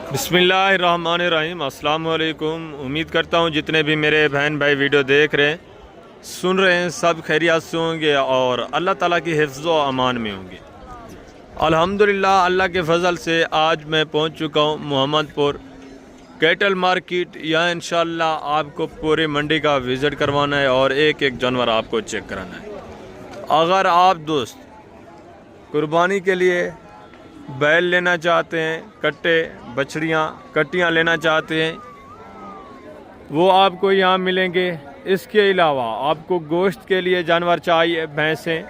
बिस्मिल्लाहिर्रहमानिर्रहीम। अस्सलाम वालेकुम। उम्मीद करता हूँ जितने भी मेरे बहन भाई वीडियो देख रहे हैं, सुन रहे हैं, सब खैरियत से होंगे और अल्लाह ताला की हिफ्ज़ व अमान में होंगे। अल्हम्दुलिल्लाह, अल्लाह के फ़ज़ल से आज मैं पहुँच चुका हूँ मोहम्मदपुर कैटल मार्केट। यहाँ इंशाअल्लाह आपको पूरी मंडी का विज़िट करवाना है और एक एक जानवर आपको चेक कराना है। अगर आप दोस्त कुर्बानी के लिए बैल लेना चाहते हैं, कट्टे बछड़ियाँ कट्टियाँ लेना चाहते हैं, वो आपको यहाँ मिलेंगे। इसके अलावा आपको गोश्त के लिए जानवर चाहिए, भैंसें,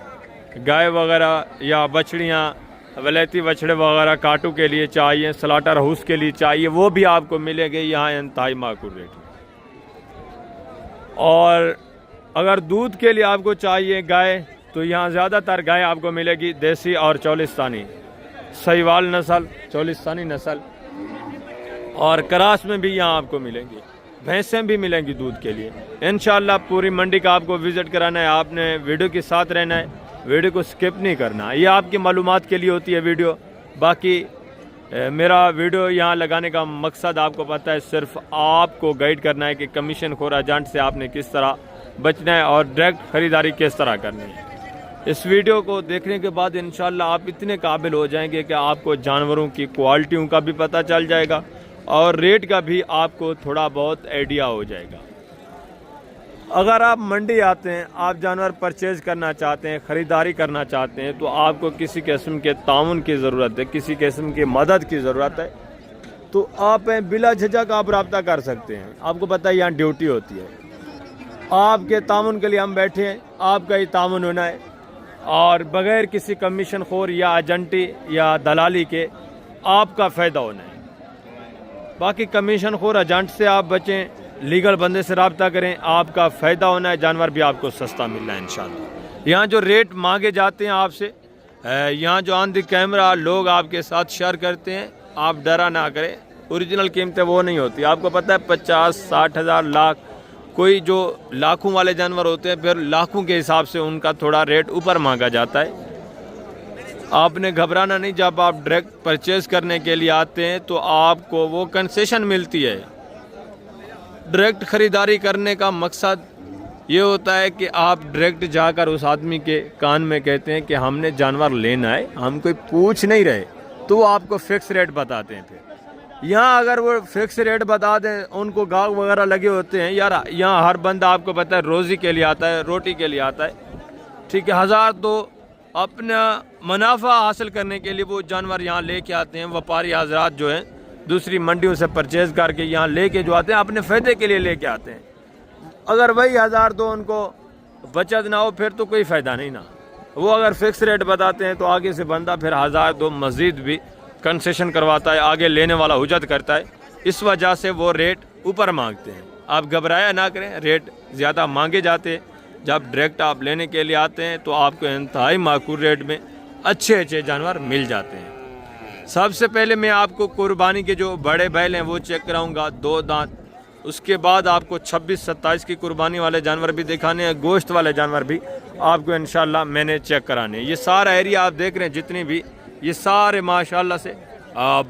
गाय वगैरह या बछड़ियाँ, वलैती बछड़े वगैरह काटू के लिए चाहिए, स्लाटर हाउस के लिए चाहिए, वो भी आपको मिलेंगे यहाँ इंतहाई माकूल रेट में। और अगर दूध के लिए आपको चाहिए गाय, तो यहाँ ज़्यादातर गाय आपको मिलेगी देसी और चौलिस्तानी, सहीवाल नस्ल, चौलिस्तानी नस्ल और क्रास में भी यहाँ आपको मिलेंगी। भैंसें भी मिलेंगी दूध के लिए। इंशाअल्लाह पूरी मंडी का आपको विज़िट कराना है। आपने वीडियो के साथ रहना है, वीडियो को स्किप नहीं करना। ये आपकी मालूमात के लिए होती है वीडियो। बाकी मेरा वीडियो यहाँ लगाने का मकसद आपको पता है, सिर्फ आपको गाइड करना है कि कमीशन खोर एजेंट से आपने किस तरह बचना है और डायरेक्ट ख़रीदारी किस तरह करनी है। इस वीडियो को देखने के बाद इंशाअल्लाह आप इतने काबिल हो जाएंगे कि आपको जानवरों की क्वालिटियों का भी पता चल जाएगा और रेट का भी आपको थोड़ा बहुत आइडिया हो जाएगा। अगर आप मंडी आते हैं, आप जानवर परचेज़ करना चाहते हैं, ख़रीदारी करना चाहते हैं, तो आपको किसी किस्म के ताउन की ज़रूरत है, किसी किस्म की मदद की ज़रूरत है, तो आप बिला झिझक आप रब्ता कर सकते हैं। आपको पता है यहाँ ड्यूटी होती है, आपके ताउन के लिए हम बैठे हैं, आपका ही ताउन होना है और बग़ैर किसी कमीशन खोर या एजेंटी या दलाली के आपका फ़ायदा होना है। बाकी कमीशन खोर एजेंट से आप बचें, लीगल बंदे से रब्ता करें, आपका फ़ायदा होना है, जानवर भी आपको सस्ता मिलना है इंशाअल्लाह। यहाँ जो रेट मांगे जाते हैं आपसे, यहाँ जो ऑन द कैमरा लोग आपके साथ शेयर करते हैं, आप डरा ना करें, ओरिजिनल कीमतें वो नहीं होती। आपको पता है 50-60 हज़ार, लाख, कोई जो लाखों वाले जानवर होते हैं फिर लाखों के हिसाब से उनका थोड़ा रेट ऊपर मांगा जाता है। आपने घबराना नहीं, जब आप डायरेक्ट परचेज करने के लिए आते हैं तो आपको वो कंसेशन मिलती है। डायरेक्ट ख़रीदारी करने का मकसद ये होता है कि आप डायरेक्ट जाकर उस आदमी के कान में कहते हैं कि हमने जानवर लेना है, हम कोई पूछ नहीं रहे, तो वो आपको फ़िक्स रेट बताते हैं। फिर यहाँ अगर वो फिक्स रेट बता दें, उनको गाँव वगैरह लगे होते हैं यार, यहाँ हर बंदा आपको पता है रोज़ी के लिए आता है, रोटी के लिए आता है, ठीक है। हज़ार तो अपना मुनाफा हासिल करने के लिए वो जानवर यहाँ लेके आते हैं। व्यापारी हजरात जो हैं दूसरी मंडियों से परचेज़ करके यहाँ लेके जो आते हैं, अपने फ़ायदे के लिए लेके आते हैं। अगर वही हज़ार तो उनको बचत ना हो फिर तो कोई फ़ायदा नहीं ना। वो अगर फ़िक्स रेट बताते हैं तो आगे से बंदा फिर हज़ार दो मज़ीद भी कंसेशन करवाता है, आगे लेने वाला हुज्जत करता है। इस वजह से वो रेट ऊपर मांगते हैं। आप घबराया ना करें, रेट ज़्यादा मांगे जाते हैं। जब डायरेक्ट आप लेने के लिए आते हैं तो आपको इंतहाई माकूल रेट में अच्छे अच्छे जानवर मिल जाते हैं। सबसे पहले मैं आपको कुर्बानी के जो बड़े बैल हैं वो चेक कराऊंगा, 2 दांत। उसके बाद आपको 26-27 की कुर्बानी वाले जानवर भी दिखाने हैं, गोश्त वाले जानवर भी आपको इंशाल्लाह मैंने चेक कराने हैं। ये सारा एरिया आप देख रहे हैं, जितनी भी ये सारे माशाल्लाह से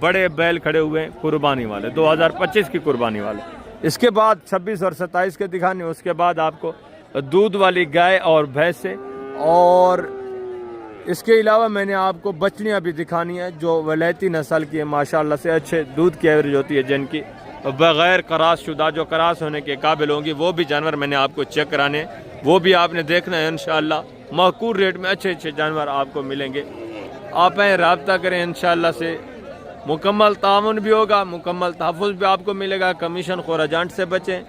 बड़े बैल खड़े हुए हैं कुर्बानी वाले, 2025 की कुर्बानी वाले। इसके बाद 26 और 27 के दिखाने, उसके बाद आपको दूध वाली गाय और भैंसे, और इसके अलावा मैंने आपको बछड़ियाँ भी दिखानी है जो वलैती नस्ल की है, माशाल्लाह से अच्छे दूध की एवरेज होती है, जिनकी बग़ैर करास शुदा, जो करास होने के काबिल होंगी, वो भी जानवर मैंने आपको चेक कराने, वो भी आपने देखना है। इंशाअल्लाह माकूल रेट में अच्छे अच्छे जानवर आपको मिलेंगे। आप रब्ता करें, इंशाअल्लाह से मुकम्मल ताउन भी होगा, मुकम्मल तहफ़्फ़ुज़ भी आपको मिलेगा। कमीशन खोर एजेंट से बचें।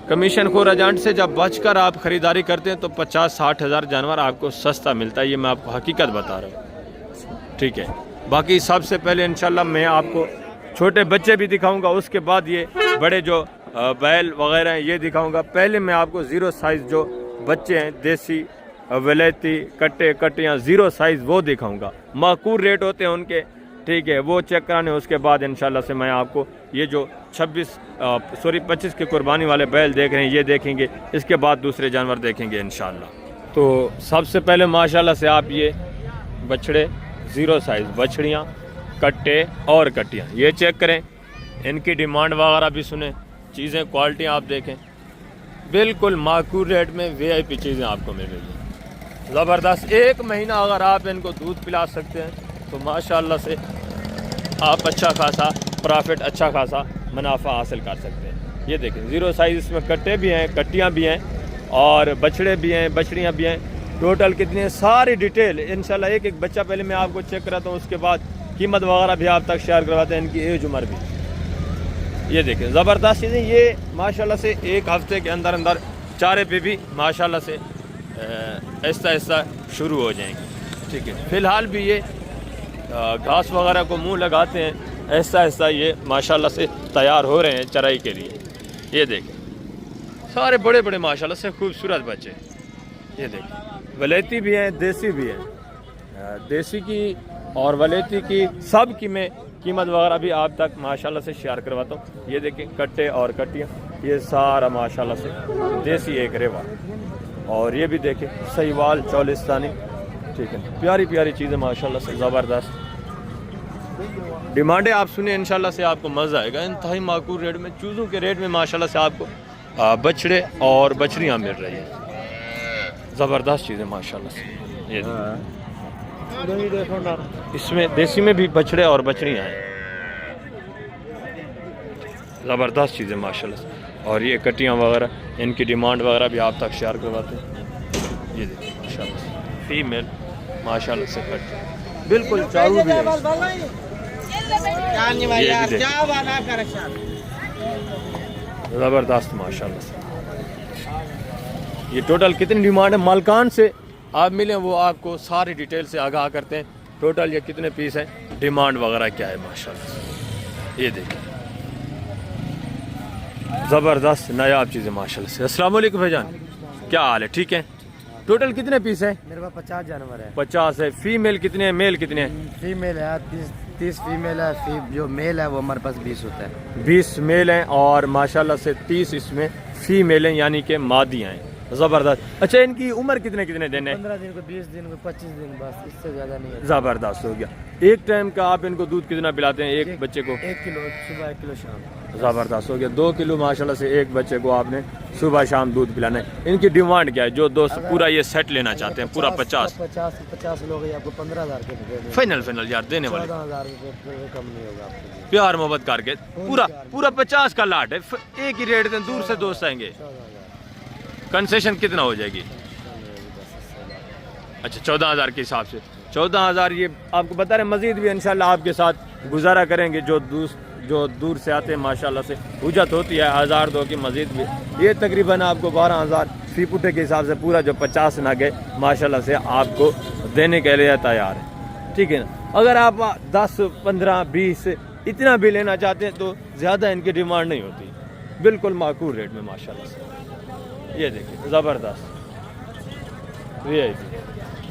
कमीशन खोर एजेंट से जब बचकर आप ख़रीदारी करते हैं तो 50-60 हज़ार जानवर आपको सस्ता मिलता है। ये मैं आपको हकीकत बता रहा हूँ, ठीक है। बाकी सबसे पहले इंशाअल्लाह मैं आपको छोटे बच्चे भी दिखाऊँगा, उसके बाद ये बड़े जो बैल वगैरह हैं ये दिखाऊँगा। पहले मैं आपको ज़ीरो साइज़ जो बच्चे हैं, देसी वलैती कट्टे कट्टियाँ ज़ीरो साइज़, वो दिखाऊंगा। माकूल रेट होते हैं उनके, ठीक है, वो चेक कराने। उसके बाद इंशाल्लाह से मैं आपको ये जो 25 की कुर्बानी वाले बैल देख रहे हैं ये देखेंगे। इसके बाद दूसरे जानवर देखेंगे इंशाल्लाह। तो सबसे पहले माशाल्लाह से आप ये बछड़े ज़ीरो साइज़ बछड़ियाँ कट्टे और कट्टियाँ, ये चेक करें, इनकी डिमांड वगैरह भी सुने, चीज़ें क्वालिटी आप देखें, बिल्कुल माकूल रेट में VIP चीज़ें आपको मिल रही हैं, ज़बरदस्त। 1 महीना अगर आप इनको दूध पिला सकते हैं तो माशाल्लाह से आप अच्छा खासा प्रॉफिट, अच्छा खासा मुनाफा हासिल कर सकते हैं। ये देखें, 0 साइज़ इसमें कट्टे भी हैं, कट्टियाँ भी हैं और बछड़े भी हैं, बछड़ियाँ भी हैं। टोटल कितने, सारी डिटेल इंशाल्लाह एक एक बच्चा पहले मैं आपको चेक कराता हूँ, उसके बाद कीमत वगैरह भी आप तक शेयर करवाते हैं, इनकी एज उम्र भी। ये देखें, ज़बरदस्त चीज़ें, ये माशाल्लाह से 1 हफ्ते के अंदर अंदर चारे पे भी माशाल्लाह से ऐसा ऐसा शुरू हो जाएंगे। ठीक है, फ़िलहाल भी ये घास वगैरह को मुंह लगाते हैं, ऐसा ऐसा ये माशाल्लाह से तैयार हो रहे हैं चराई के लिए। ये देखें, सारे बड़े बड़े माशाल्लाह से खूबसूरत बच्चे। ये देखें, वलेती भी हैं, देसी भी हैं। देसी की और वलेती की सब की मैं कीमत वगैरह भी आप तक माशाल्लाह से शेयर करवाता हूँ। ये देखें, कट्टे और कट्टियाँ, ये सारा माशाल्लाह से देसी एक रेवा, और ये भी देखें सहीवाल चौलिस्तानी। ठीक है, प्यारी प्यारी चीज़ें माशाल्लाह से ज़बरदस्त। डिमांडें आप सुनिए, इंशाल्लाह से आपको मज़ा आएगा। इंतहाई माकूल रेट में, चूज़ों के रेट में माशाल्लाह से आपको बछड़े और बछड़ियाँ मिल रही हैं, ज़बरदस्त चीज़ें माशाल्लाह से। ये देखो ना, इसमें देसी में भी बछड़े और बछड़ियाँ हैं, ज़बरदस्त चीज़ें माशाल्लाह से। और ये कटियाँ वगैरह, इनकी डिमांड वगैरह भी आप तक शेयर करवाते हैं। ये देखिए माशाल्लाह से फीमेल माशाल्लाह से कट, बिल्कुल चारू भी है। ज़बरदस्त माशाल्लाह से। ये टोटल कितनी डिमांड है, मालकान से आप मिलें वो आपको सारी डिटेल से आगाह करते हैं, टोटल ये कितने पीस हैं, डिमांड वगैरह क्या है माशाल्लाह से। ये देखिए, ज़बरदस्त नायाब चीज़ें माशाल्लाह से। अस्सलाम वालेकुम भाईजान, क्या हाल है, ठीक है? टोटल कितने पीस हैं? मेरे पास 50 जानवर है। 50 है। फीमेल कितने हैं, मेल कितने हैं? फीमेल है 30 फीमेल है, जो मेल है वो हमारे पास 20 होता है। 20 मेल हैं और माशाल्लाह से 30 इसमें फीमेल हैं, यानी कि मादियाँ हैं। ज़बरदस्त। अच्छा, इनकी उम्र कितने कितने दिन है? 15 दिन को, 20 दिन को, 25 दिन, बस इससे ज़्यादा नहीं है। ज़बरदस्त हो गया। एक टाइम का आप इनको दूध कितना पिलाते हैं एक बच्चे को? 1 किलो सुबह, 1 किलो शाम। ज़बरदस्त हो गया। 2 किलो माशाल्लाह से एक बच्चे को आपने सुबह शाम दूध पिलाना है। इनकी डिमांड क्या है, जो दोस्त पूरा ये सेट लेना चाहते हैं, पूरा 50 लोग आपको 15,000 के फाइनल यार देने वाले, 14,000 रुपये कम नहीं होगा आपको, प्यार मोहब्बत करके पूरा 50 का लाट है, एक ही रेट दें, दूर से दोस्त आएंगे, कंसेशन कितना हो जाएगी? अच्छा, 14,000 के हिसाब से 14,000। ये आपको बता रहे, मजीद भी इंशाल्लाह आपके साथ गुजारा करेंगे। जो दूर से आते हैं माशाल्लाह से उजत होती है 1,000-2 की, मजीद भी ये तकरीबन आपको 12,000 फी पुटे के हिसाब से पूरा जो 50 ना गए माशाल्लाह से आपको देने के लिए तैयार है। ठीक है ना? अगर आप 10, 15, 20 इतना भी लेना चाहते हैं तो ज़्यादा इनकी डिमांड नहीं होती, बिल्कुल माकूल रेट में माशाल्लाह से। ये देखिए, ज़बरदस्त VIP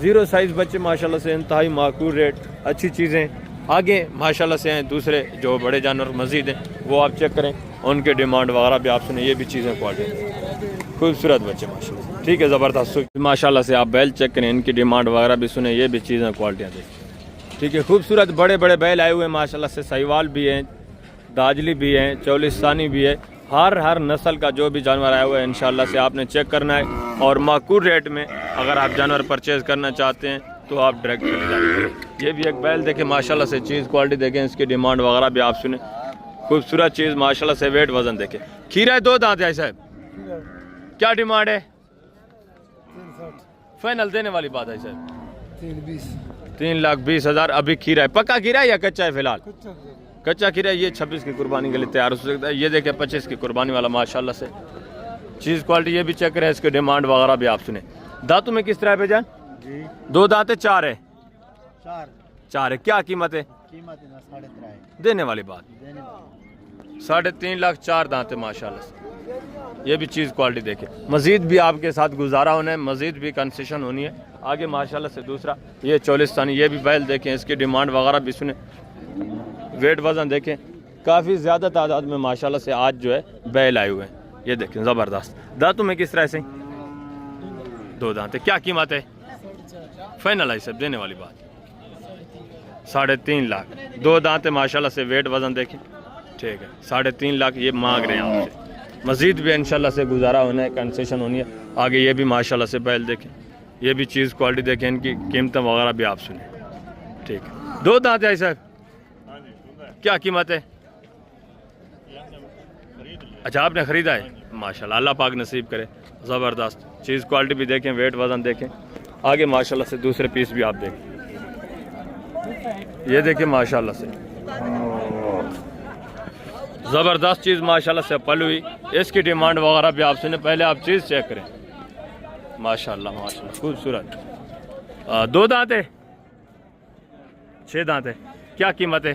0 साइज़ बच्चे माशाल्लाह से, इंतहाई माकूल रेट, अच्छी चीज़ें। आगे माशाल्लाह से हैं दूसरे जो बड़े जानवर मज़ीद हैं, वो आप चेक करें, उनके डिमांड वगैरह भी आप सुने। ये भी चीज़ें क्वालिटी खूबसूरत बच्चे माशाल्लाह, ठीक है, ज़बरदस्त माशाल्लाह से। आप बैल चेक करें, इनकी डिमांड वगैरह भी सुने। ये भी चीज़ें क्वालिटियाँ देखिए, ठीक है, खूबसूरत बड़े बड़े बैल आए हुए हैं माशाल्लाह से। सहीवाल भी हैं, दाजली भी हैं, चौलिस्तानी भी है, हर नस्ल का जो भी जानवर आया हुआ है इंशाल्लाह से आपने चेक करना है। और माकूल रेट में अगर आप जानवर परचेज़ करना चाहते हैं तो आप डायरेक्ट चले जाइए। ये भी एक बैल देखें माशाल्लाह से, चीज़ क्वालिटी देखें, इसकी डिमांड वगैरह भी आप सुने, खूबसूरत चीज़ माशाल्लाह से। वेट वज़न देखें, खीरा है 2 दांत है साहब, क्या डिमांड है? 360 फाइनल देने वाली बात है साहब, 3,20,000। अभी खीरा है, पक्का खीरा है या कच्चा है? फिलहाल कच्चा खीरा। ये 26 की कुर्बानी के लिए तैयार हो सकता है। ये देखें 25 की कुर्बानी वाला माशाल्लाह से, चीज़ क्वालिटी। ये भी चेक करें, इसके डिमांड वगैरह भी आप सुने। दांतों में किस तरह पे जान? 2 दांत है, 4 है? 4 है। क्या कीमत है? कीमत 3.5 देने वाली बात, 3.5 लाख 4 दांत है माशाल्लाह से। ये भी चीज़ क्वालिटी देखे, मज़ीद भी आपके साथ गुजारा होना है, मज़ीद भी कंसेशन होनी है आगे माशाल्लाह से। दूसरा ये चौलिस्तानी, ये भी बैल देखें, इसकी डिमांड वगैरह भी सुने। वेट वज़न देखें, काफ़ी ज़्यादा तादाद में माशाल्लाह से आज जो है बैल आए हुए हैं। ये देखें ज़बरदस्त। दांतों में किस तरह से? 2 दांत है। क्या कीमत है? फाइनल है सब, देने वाली बात 3.5 लाख। 2 दांत है माशाल्लाह से, वेट वजन देखें, ठीक है। 3.5 लाख ये मांग रहे हैं आपसे। मज़ीद भी इंशाल्लाह से गुजारा होना है, कंसेशन होनी है। आगे ये भी माशाल्लाह से बैल देखें, ये भी चीज़ क्वालिटी देखें, इनकी कीमतें वगैरह भी आप सुने, ठीक है। 2 दांत है साहब, क्या कीमत है? अच्छा आपने ख़रीदा है, माशाल्लाह, अल्लाह पाक नसीब करे। ज़बरदस्त चीज़ क्वालिटी भी देखें, वेट वजन देखें। आगे माशाल्लाह से दूसरे पीस भी आप देखें, ये देखिए माशाल्लाह से ज़बरदस्त चीज़ माशाल्लाह से पल हुई। इसकी डिमांड वगैरह भी आप सुने, पहले आप चीज़ चेक करें। माशाल्लाह माशाल्लाह खूबसूरत। 2 दांत है, 6 दांत है, क्या कीमत है?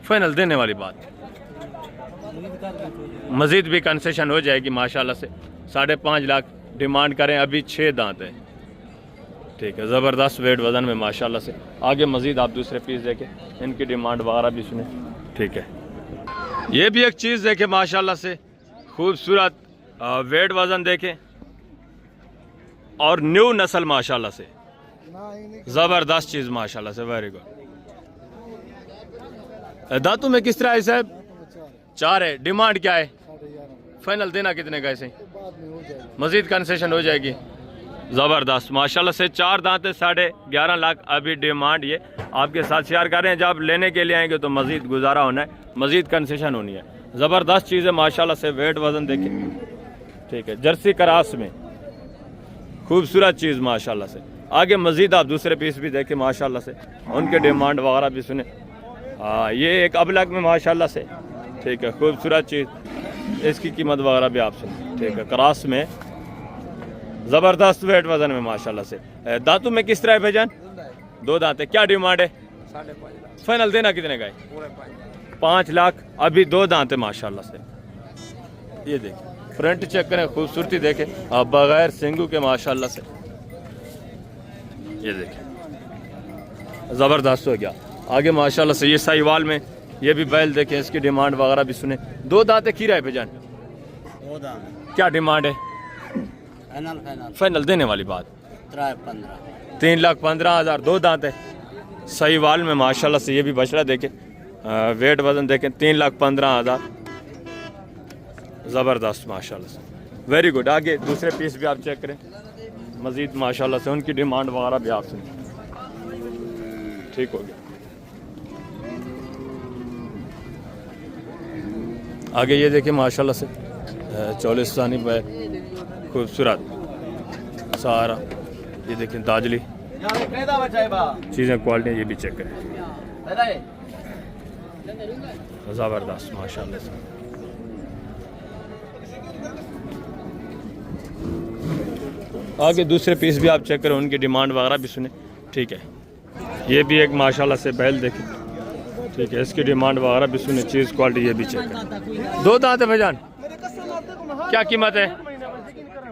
फाइनल देने वाली बात, मज़ीद भी कंसेशन हो जाएगी माशाल्लाह से। 5.5 लाख डिमांड करें, अभी 6 दांत है, ठीक है। ज़बरदस्त वेट वज़न में माशाल्लाह से। आगे मज़ीद आप दूसरे पीस देखें, इनकी डिमांड वगैरह भी सुने, ठीक है। ये भी एक चीज़ देखें माशाल्लाह से खूबसूरत, वेट वज़न देखें और न्यू नस्ल माशाल्लाह से, ज़बरदस्त चीज़ माशाल्लाह से, वेरी गुड। दांतों में किस तरह है साहब? 4 है, डिमांड क्या है? फाइनल देना कितने का इसे? मज़ीद कंसेशन हो जाएगी। ज़बरदस्त माशाल्लाह से 4 दांत है, 11.5 लाख अभी डिमांड। ये आपके साथ शेयर कर रहे हैं, जब लेने के लिए आएंगे तो मज़ीद गुजारा होना है, मज़ीद कंसेशन होनी है। ज़बरदस्त चीज़ है माशाल्लाह से, वेट वज़न देखें, ठीक है। जर्सी क्रास में खूबसूरत चीज़ माशाल्लाह से। आगे मज़ीद आप दूसरे पीस भी देखें माशाल्लाह से, उनके डिमांड वगैरह भी सुने। हाँ ये एक अबलग में माशाल्लाह से, ठीक है, खूबसूरत चीज़, इसकी कीमत वगैरह भी आप सुने, ठीक है। क्रास में ज़बरदस्त वेट वज़न में माशाल्लाह से। दांतों में किस तरह है भाईजान? 2 दांत है, क्या डिमांड है? 5.5 फाइनल देना कितने का है? 5 लाख अभी 2 दांत है माशाल्लाह से। ये देखिए फ्रंट चेक करें, खूबसूरती देखें, आप बगैर सिंगू के माशाल्लाह से, ये देखिए ज़बरदस्त हो गया। आगे माशाल्लाह से ये साहिवाल में ये भी बैल देखें, इसकी डिमांड वगैरह भी सुने। 2 दांत है, खीरा है भाईजान? 2 दांत। क्या डिमांड है? फाइनल देने वाली बात 3,15,000। 2 दांत है, साहिवाल में माशाल्लाह से। ये भी बछड़ा देखें, वेट वजन देखें, 3,15,000, ज़बरदस्त माशाल्लाह से, वेरी गुड। आगे दूसरे पीस भी आप चेक करें, मज़ीद माशाल्लाह से उनकी डिमांड वगैरह भी आप सुने, ठीक हो गया। आगे ये देखिए माशाल्लाह से 44 पे खूबसूरत सारा, ये देखें दाजली चीज़ें, क्वालिटी ये भी चेक करें, ज़बरदस्त माशाल्लाह से। आगे दूसरे पीस भी आप चेक करें, उनकी डिमांड वगैरह भी सुने, ठीक है। ये भी एक माशाल्लाह से बैल देखें, ठीक है, इसकी डिमांड वगैरह भी सुने, चीज़ क्वालिटी ये भी चेक करें। 2 दांत है भाईजान, क्या कीमत है?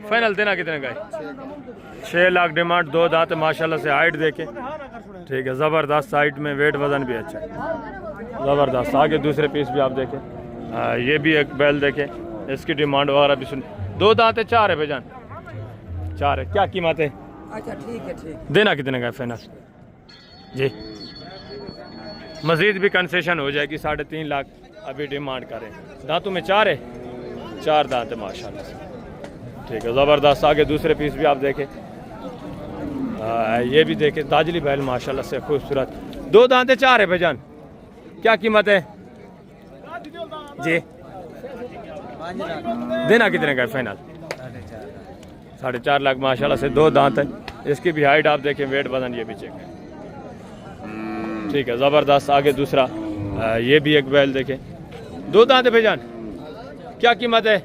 फाइनल देना कितने का है? 6 लाख डिमांड। 2 दांत माशाल्लाह से, हाइट देखें, ठीक है, ज़बरदस्त हाइट में, वेट वज़न भी अच्छा है, ज़बरदस्त। आगे दूसरे पीस भी आप देखें, ये भी एक बैल देखें, इसकी डिमांड वगैरह भी सुने। 2 दांत है, 4 है भाईजान? 4 है, क्या कीमत है? अच्छा ठीक है, ठीक। देना कितने का है फाइनल जी? मज़ीद भी कंसेशन हो जाएगी, 3.5 लाख अभी डिमांड करें। दांतों में 4 है, 4 दांत है माशाल्लाह से, ठीक है, ज़बरदस्त। आगे दूसरे पीस भी आप देखें, ये भी देखें, ताजली बैल माशाल्लाह से खूबसूरत। 2 दांत है, 4 है भाईजान, क्या कीमत है जी? देना कितने का है फाइनल? 4.5 लाख माशाल्लाह से। 2 दांत है, इसकी भी हाइट आप देखें, वेट वजन ये भी चेक है, ठीक है, ज़बरदस्त। आगे दूसरा ये भी एक बैल देखें, 2 दांत है भाईजान, क्या कीमत है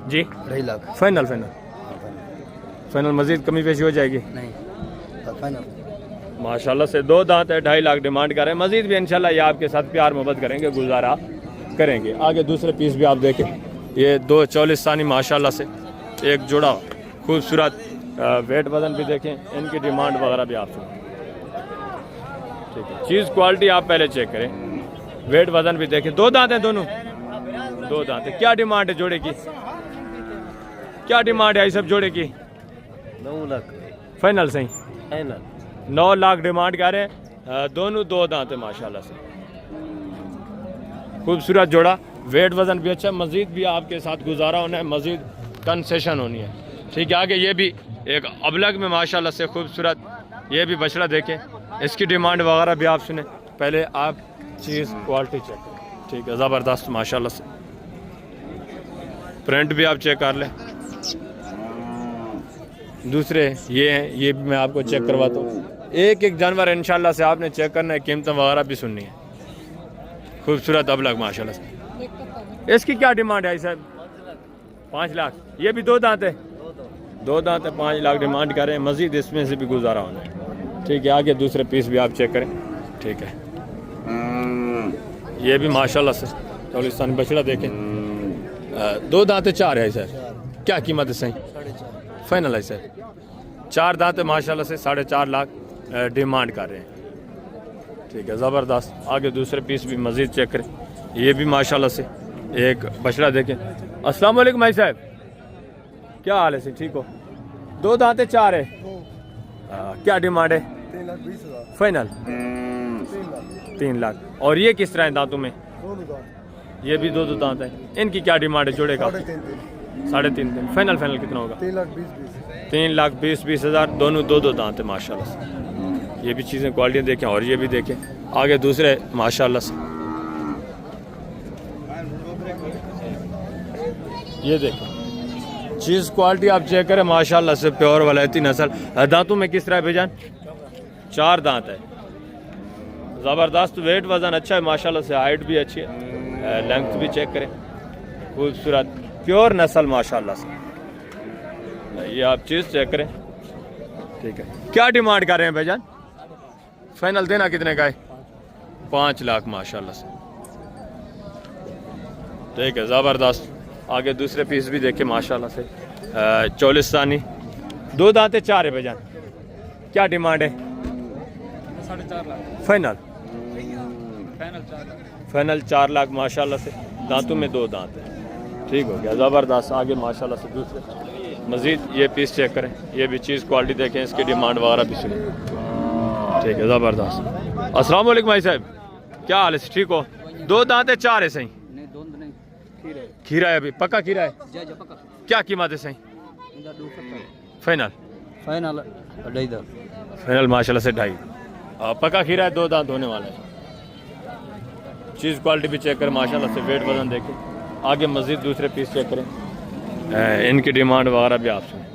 जी? 2.5 लाख फाइनल फाइनल मज़ीद कमी पेशी हो जाएगी? नहीं फाइनल। माशाल्लाह से 2 दांत है, 2.5 लाख डिमांड करें। मज़ीद भी इंशाल्लाह ये आपके साथ प्यार मोहब्बत करेंगे, गुजारा करेंगे। आगे दूसरे पीस भी आप देखें, ये 2 44 माशाल्लाह से एक जोड़ा खूबसूरत, वेट वज़न भी देखें, इनकी डिमांड वगैरह भी आप सुनें, ठीक है। चीज़ क्वालिटी आप पहले चेक करें, वेट वज़न भी देखें। 2 दांत हैं दोनों, 2 दांत है, क्या डिमांड है जोड़े की? क्या डिमांड है इस सब जोड़े की? 9 लाख फाइनल सही। फाइनल 9 लाख डिमांड कर रहे हैं। दोनों 2 दांत है माशाल्लाह से, खूबसूरत जोड़ा, वेट वजन भी अच्छा। मजीद भी आपके साथ गुजारा होना है, मजीद कंसेशन होनी है। ठीक है, आगे ये भी एक अबलग में माशाल्लाह से खूबसूरत, ये भी बछड़ा देखें, इसकी डिमांड वगैरह भी आप सुने। पहले आप चीज़ क्वालिटी चेक करें। ठीक है, ज़बरदस्त माशाल्लाह से, प्रिंट भी आप चेक कर लें। दूसरे ये हैं, ये भी मैं आपको चेक करवाता हूँ। एक एक जानवर इंशाल्लाह से आपने चेक करना है, कीमतें वगैरह भी सुननी है। खूबसूरत अबलग माशाल्लाह से। इसकी क्या डिमांड है सर? 5 लाख। ये भी 2 दांत है, 2 दांत है, 5 लाख डिमांड करें। मजीद इसमें से भी गुजारा होना है। ठीक है, आगे दूसरे पीस भी आप चेक करें। ठीक है, ये भी माशाल्लाह से चौलिस्तानी बछड़ा देखें। 2 दांत है, 4 है सर। क्या कीमत है सही? फाइनल है सर। 4 दांत है माशाल्लाह से, 4.5 लाख डिमांड कर रहे हैं। ठीक है, ज़बरदस्त। आगे दूसरे पीस भी मजीद चेक करें। ये भी माशाल्लाह से एक बछड़ा देखें। अस्सलाम वालेकुम भाई साहब, क्या हाल है सर? ठीक हो? 2 दांत है, 4 है। क्या डिमांड है? 3,20,000 फाइनल 3 लाख। और ये किस तरह है दांतों में? ये भी 2 दांत है। इनकी क्या डिमांड है जोड़े का? 3.5। फाइनल कितना होगा? 3,20,000। दोनों 2 दांत है माशाल्लाह से। ये भी चीज़ें क्वालिटी देखें और ये भी देखें। आगे दूसरे माशाल्लाह से ये देखें, चीज़ क्वालिटी आप चेक करें माशाल्लाह से, प्योर वलैती नस्ल। दांतों में किस तरह है भाईजान? 4 दांत है, ज़बरदस्त। वेट वज़न अच्छा है माशाल्लाह से, हाइट भी अच्छी है, लेंथ भी चेक करें। खूबसूरत प्योर नस्ल माशाल्लाह से। ये आप चीज़ चेक करें। ठीक है, क्या डिमांड कर रहे हैं भाईजान? फाइनल देना कितने का है? 5 लाख माशाल्लाह से। ठीक है, ज़बरदस्त। आगे दूसरे पीस भी देखे माशाल्लाह से। चौलिस्तानी 2 दांत है, 4 है भाईजान। क्या डिमांड है? 4.5 लाख। फाइनल फाइनल 4 लाख माशाल्लाह से। दांतों में 2 दांत है। ठीक हो गया, ज़बरदस्त। आगे माशाल्लाह से दूसरे मज़ीद ये पीस चेक करें। ये भी चीज़ क्वालिटी देखें, इसकी डिमांड वगैरह भी सुने। ठीक है, ज़बरदस्त। अस्सलाम वालेकुम भाई साहब, क्या हाल है? ठीक हो? 2 दांत है, 4 है सही। खीरा है, अभी पक्का खीरा है। क्या कीमत है सही? फाइनल माशाल्लाह से 2.5। पक्का खीरा है, 2 दांत होने वाला है। चीज़ क्वालिटी भी चेक करें माशाल्लाह से, वेट वजन देखें। आगे मज़ीद दूसरे पीस चेक करें, इनकी डिमांड वगैरह भी आप सुने।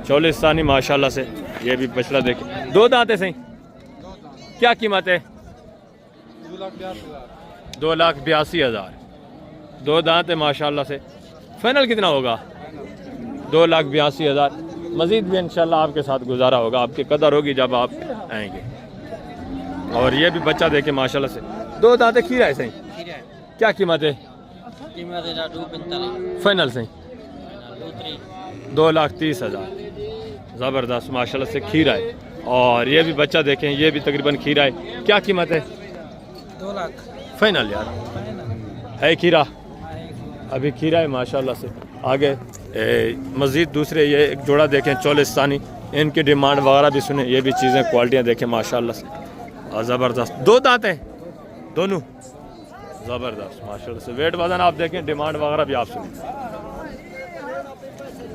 चौलिस्तानी माशाल्लाह से, ये भी बछड़ा देखें। 2 दांत है सही। क्या कीमत है? 2,82,000। 2 दांत है माशाल्लाह से। फाइनल कितना होगा? 2,82,000। मज़ीद भी इंशाल्लाह आपके साथ गुजारा होगा, आपकी कदर होगी जब आप आएंगे। और ये भी बच्चा देखे माशाल्लाह से। 2 दांत है, खीरा है सही। क्या कीमत है? फाइनल सही 2,30,000। ज़बरदस्त माशाल्लाह से खीरा है। और ये भी बच्चा देखें, ये भी तकरीबन खीरा है। क्या कीमत है? 2 लाख। फाइनल यार है खीरा, अभी खीरा है माशाल्लाह से। आगे मज़ीद दूसरे ये एक जोड़ा देखें चौलिस्तानी, इनकी डिमांड वगैरह भी सुने। ये भी चीज़ें क्वालिटियाँ देखें माशाल्लाह से, और ज़बरदस्त। 2 दांत हैं दोनों, ज़बरदस्त माशाल्लाह से। वेट वजन आप देखें, डिमांड वगैरह भी आप सुने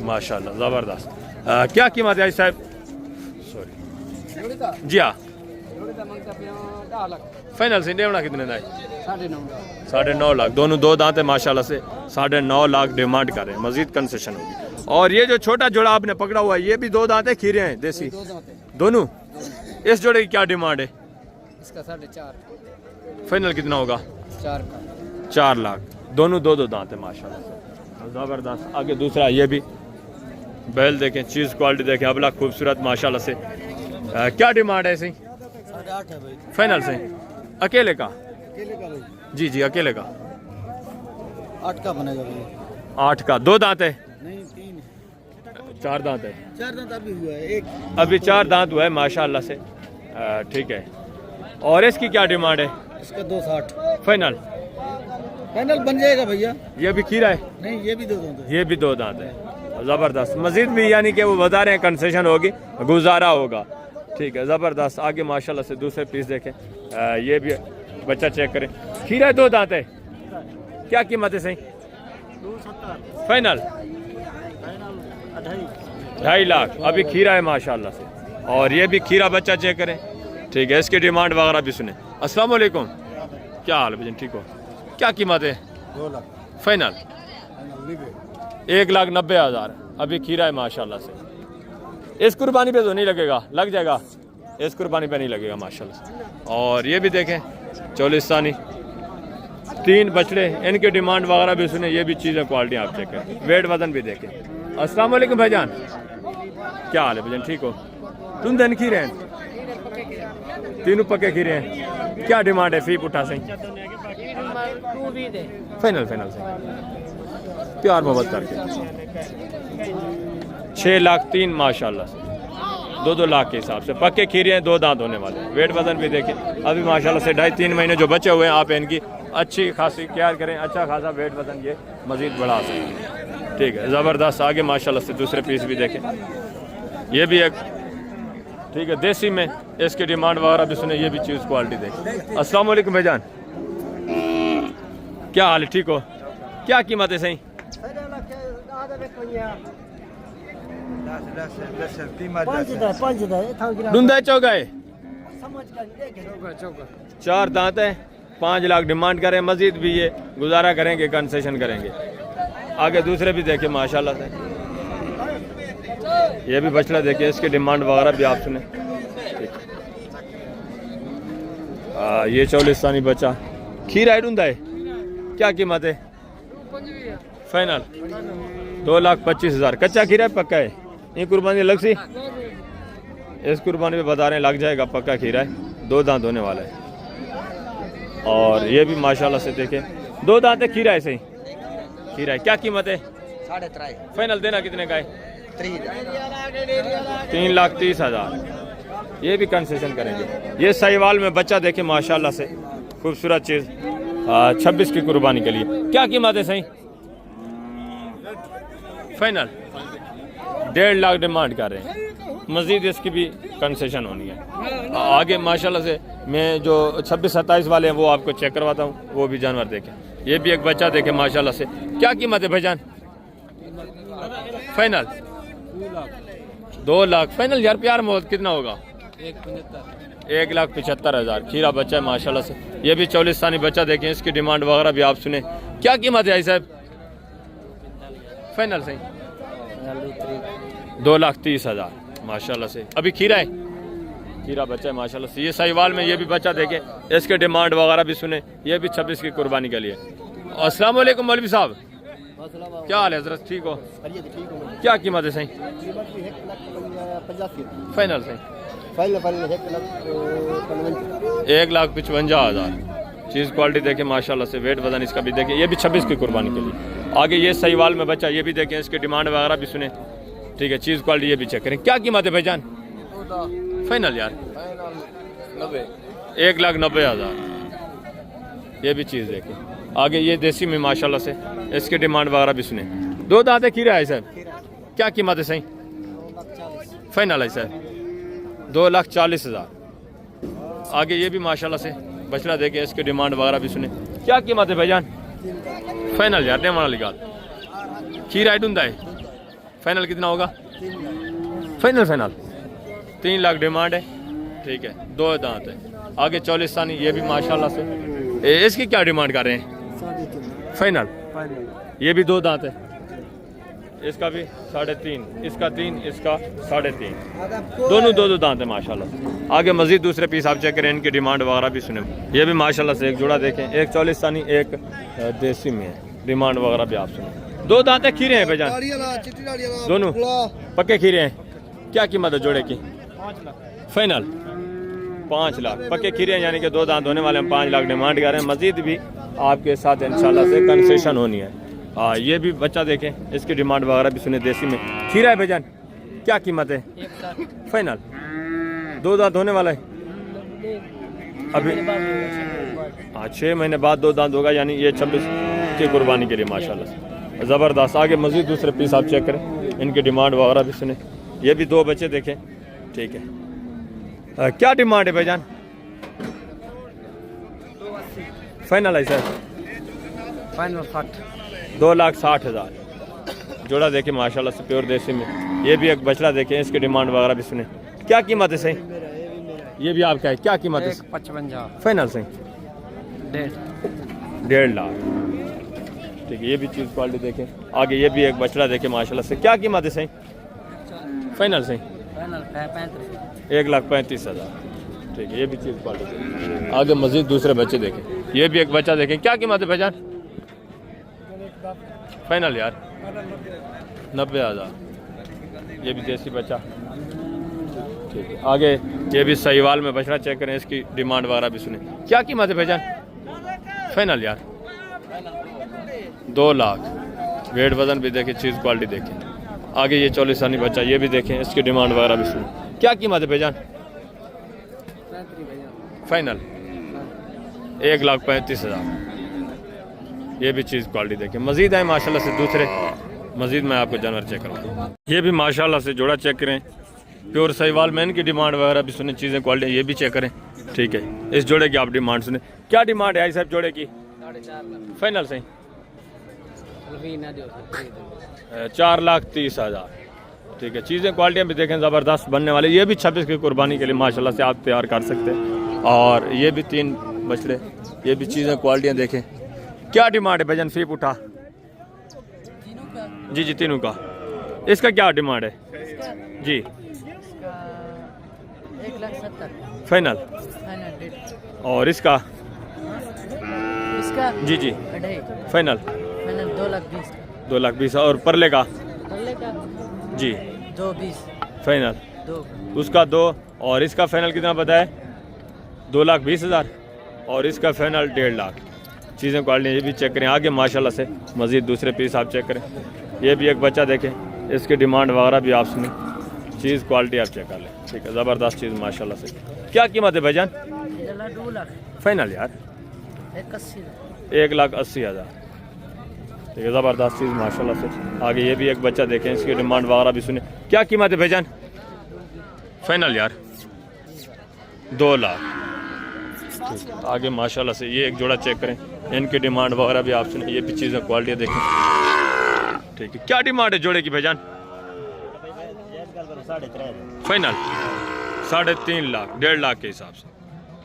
माशाल्लाह, ज़बरदस्त। क्या कीमत है साहब? सॉरी जी हाँ, फाइनल से देवना कितने का है? 9.5 लाख। दोनों 2 दांत है माशाल्लाह से, 9.5 लाख डिमांड कर रहे हैं। मजीद कंसेशन होगी। और ये जो छोटा जोड़ा आपने पकड़ा हुआ है, ये भी 2 दांत है, खीरे हैं देसी दोनों। इस जोड़े की क्या डिमांड है? इसका 4.5। फाइनल कितना होगा? 4 लाख। दोनों 2 दांत है माशाल्लाह से, ज़बरदस्त। आगे दूसरा ये भी बैल देखें, चीज़ क्वालिटी देखें, अबला खूबसूरत माशाल्लाह से। क्या डिमांड है सही? 8.5 है भाई। फाइनल सही अकेले का? अकेले का भाई? जी जी अकेले का। 8 का बनेगा भाई। 8 का। 2 दांत है? नहीं 3। 4 दांत है। 4 दांत अभी हुआ है, एक अभी 4 दांत हुआ है माशाल्लाह से। ठीक है। और इसकी क्या डिमांड है? इसका 2.60। फाइनल फाइनल बन जाएगा भैया। ये भी खीरा है? नहीं ये भी 2 दांत है। ये भी 2 दांत है, ज़बरदस्त। मज़ीद भी यानी कि वो बता रहे हैं कंसेशन होगी, गुजारा होगा। ठीक है, ज़बरदस्त। आगे माशाल्लाह से दूसरे पीस देखें। ये भी बच्चा चेक करें। खीरा 2 दांत है, क्या कीमत है सही? फाइनल 2.5 लाख। अभी खीरा है माशाल्लाह से। और ये भी खीरा बच्चा चेक करें। ठीक है, इसकी डिमांड वगैरह भी सुने। अस्सलाम वालेकुम, क्या हाल है भजन? ठीक हो? क्या कीमत है? 2 लाख फाइनल 1,90,000। अभी खीरा है माशाल्लाह से। इस कुर्बानी पे तो नहीं लगेगा, लग जाएगा, इस कुर्बानी पे नहीं लगेगा माशाल्लाह से। और ये भी देखें चोलिस्तानी 3 बछड़े, इनके डिमांड वगैरह भी सुने। ये भी चीज़ें क्वालिटी आप चेक करें, वेट वजन भी देखें। अस्सलाम वालेकुम भाईजान, क्या हाल है भजन? ठीक हो? तुम दिन खीरे हैं, तीनों पक्के खीरे हैं। क्या डिमांड है फी पुठा से? फाइनल से प्यार मोहब्बत करके 6 लाख 3 माशाल्लाह से। 2-2 लाख के हिसाब से पक्के खीरे हैं, 2 दांत होने वाले। वेट वजन भी देखें। अभी माशाल्लाह से 2.5-3 महीने जो बचे हुए हैं, आप इनकी अच्छी खासी केयर करें, अच्छा खासा वेट वजन ये मजीद बढ़ा सकते हैं। ठीक है, ज़बरदस्त। आगे माशाल्लाह से दूसरे पीस भी देखें। ये भी एक ठीक है देसी में, इसकी डिमांड वगैरह भी सुने। ये भी चीज़ क्वालिटी देखें। अस्सलाम वालेकुम भाईजान, क्या हाल है? ठीक हो? क्या कीमत है सही? डूंदा चौगाए 4 दांत है, 5 लाख डिमांड करें। मजीद भी ये गुजारा करेंगे, कंसेशन करेंगे। आगे दूसरे भी देखे माशाल्लाह से। ये भी बछड़ा देखिए, इसकी डिमांड वगैरह भी आप सुने। ये चौलिस्तानी बच्चा खीरा है, डूंदा है, क्या कीमत है? फाइनल 2,25,000। कच्चा खीरा है, पक्का है? ये कुर्बानी लग सी, इस कुर्बानी पे बता रहे हैं लग जाएगा, पक्का खीरा है, 2 दांत होने वाला है। और ये भी माशाल्लाह से देखें 2 दांत है, खीरा है सही, खीरा है। क्या कीमत है? 3.5। फाइनल देना कितने का है? 3,30,000। ये भी कंसेशन करेंगे। ये साहिवाल में बच्चा देखे माशाल्लाह से, खूबसूरत चीज़। 26 की कुर्बानी के लिए क्या कीमत है सही? फाइनल 1.5 लाख डिमांड कर रहे हैं। मजीद इसकी भी कंसेशन होनी है। आगे माशाल्लाह से मैं जो 26-27 वाले हैं वो आपको चेक करवाता हूँ, वो भी जानवर देखें। ये भी एक बच्चा देखे माशाल्लाह से। क्या कीमत है भाईजान? फाइनल 2 लाख। फाइनल यार, प्यार मोहब्बत कितना होगा? 1,75,000। खीरा बच्चा है माशाल्लाह से। ये भी चौलिस्तानी बच्चा देखें, इसकी डिमांड वगैरह भी आप सुने। क्या कीमत है साहब? फाइनल सही 2,30,000 माशाल्लाह से। अभी खीरा है, खीरा बच्चा है माशाल्लाह से। ये साहिवाल में ये भी बच्चा देखें, इसके डिमांड वगैरह भी सुने। ये भी 26 की कुर्बानी के लिए। अस्सलाम वालेकुम मौलवी साहब, क्या हाल है हजरत? ठीक हो? क्या कीमत है सही? फाइनल सही 1,55,000। चीज़ क्वालिटी देखें माशाल्लाह से। वेट वजन इसका भी देखें। ये भी 26 की कुर्बानी के लिए। आगे ये साहिवाल में बच्चा, ये भी देखें, इसकी डिमांड वगैरह भी सुने। ठीक है, चीज़ क्वालिटी ये भी चेक करें। क्या कीमत है भाईजान? फाइनल यार 1,90,000। ये भी चीज़ देखें। आगे ये देसी में माशाल्लाह से, इसकी डिमांड वगैरह भी सुने। 2 दांत है, खीरा है सर। क्या कीमत है सही? फाइनल है सर 2,40,000। आगे ये भी माशाल्लाह से बछड़ा देखे, इसकी डिमांड वगैरह भी सुने। क्या कीमत है भाईजान? फाइनल यार डेमान वाली गाल। खीरा है, डूंदा है, फाइनल कितना होगा? फाइनल 3 लाख डिमांड है। ठीक है, 2 दांत है। आगे चौलिस्तानी, ये भी माशाल्लाह से। इसकी क्या डिमांड कर रहे हैं? फाइनल ये भी 2 दांत है। इसका भी 3.5, इसका 3, इसका 3.5, दोनों 2-2 दांत है माशाल्लाह से। आगे मजीद दूसरे पीस आप चेक करें, इनकी डिमांड वगैरह भी सुने। ये भी माशाल्लाह से एक जोड़ा देखें, एक चौलिस्तानी, एक देसी में है। डिमांड वगैरह भी आप सुने। 2 दांत है, खीरे हैं भाईजान, दोनों पक्के खीरे हैं। क्या कीमत है जोड़े की? फाइनल 5 लाख। पक्के खीरे हैं, यानी कि 2 दांत होने वाले हैं। 5 लाख डिमांड कर रहे हैं। मजीद भी आपके साथ इंशाल्लाह से कंसेशन होनी है। ये भी बच्चा देखें, इसकी डिमांड वगैरह भी सुने। देसी में खीरा है भाईजान, क्या कीमत है? फाइनल 2 दांत होने वाला है अभी। 6 महीने बाद 2 दांत होगा, यानी ये 26 की कुर्बानी के लिए माशाल्लाह से ज़बरदस्त। आगे मजीद दूसरे पीस आप चेक करें, इनकी डिमांड वगैरह भी सुने। ये भी 2 बच्चे देखें, ठीक है। क्या डिमांड है भाईजान? फाइनल है सर? फाइनल 60। 2,60,000 जोड़ा देखें माशाल्लाह से प्योर देसी में। ये भी एक बछड़ा देखें, इसकी डिमांड वगैरह भी सुने। क्या कीमत है सही? ये भी आपका है, क्या कीमत है? 55। फाइनल सही? 1.5 लाख, ठीक है। ये भी चीज़ क्वालिटी देखें। आगे ये भी एक बछड़ा देखें माशाल्लाह से। क्या कीमत है सही? फाइनल सही? फाइनल 35। 1,35,000, ठीक है। ये भी चीज़ क्वालिटी। आगे मजीद दूसरे बच्चे देखें। ये भी एक बच्चा देखें, क्या कीमत है भाईजान? फाइनल यार 90,000। ये भी देसी बच्चा, ठीक है। आगे ये भी सहीवाल में बछड़ा चेक करें, इसकी डिमांड वगैरह भी सुने। क्या कीमत है भाईजान? फाइनल यार 2 लाख। वेट वजन भी देखें, चीज़ क्वालिटी देखें। आगे ये 40 सानी बच्चा, ये भी देखें, इसकी डिमांड वगैरह भी सुने। क्या कीमत है भाईजान? फाइनल 1,35,000। ये भी चीज़ क्वालिटी देखें। मजीद है माशाल्लाह से दूसरे, मजीद मैं आपको जानवर चेक करूँगा। ये भी माशाल्लाह से जोड़ा चेक करें, प्योर सहीवाल में। इनकी डिमांड वगैरह भी सुने, चीज़ें क्वालिटी ये भी चेक करें, ठीक है। इस जोड़े की आप डिमांड सुने। क्या डिमांड है साहब जोड़े की? फाइनल सही 4,30,000, ठीक है। चीज़ें क्वालिटियाँ भी देखें, ज़बरदस्त बनने वाले। ये भी 26 की कुर्बानी के लिए माशाल्लाह से आप तैयार कर सकते हैं। और ये भी 3 बछड़े, ये भी चीज़ें क्वालिटियाँ देखें। क्या डिमांड है भाईजान? फीप उठा जी जी, तीनों का। इसका क्या डिमांड है जी? 1,70,000 फाइनल। और इसका जी जी फाइनल 2,20,000। 2,20,000। और परले का जी 2,20,000। फाइनल 2 उसका 2। और इसका फाइनल कितना बताया? 2,20,000। और इसका फाइनल 1.5 लाख। चीज़ें क्वालिटी ये भी चेक करें। आगे माशाल्लाह से मज़ीद दूसरे पीस आप चेक करें। ये भी एक बच्चा देखें, इसकी डिमांड वगैरह भी आप सुने, चीज़ क्वालिटी आप चेक कर लें, ठीक है। ज़बरदस्त चीज़ माशाल्लाह से। क्या कीमत है भाईजान? 2 लाख। फाइनल यार 1,80,000, ठीक है। ज़बरदस्त चीज़ माशाल्लाह से। आगे ये भी एक बच्चा देखें, इसकी डिमांड वगैरह भी सुने। क्या कीमत है भाईजान? फाइनल यार 2 लाख, ठीक है। आगे माशाल्लाह से ये एक जोड़ा चेक करें, इनकी डिमांड वगैरह भी आप सुने। ये भी चीज़ें क्वालिटी देखें, ठीक है। क्या डिमांड है जोड़े की भाईजान? फाइनल 3.5 लाख, 1.5 लाख के हिसाब से,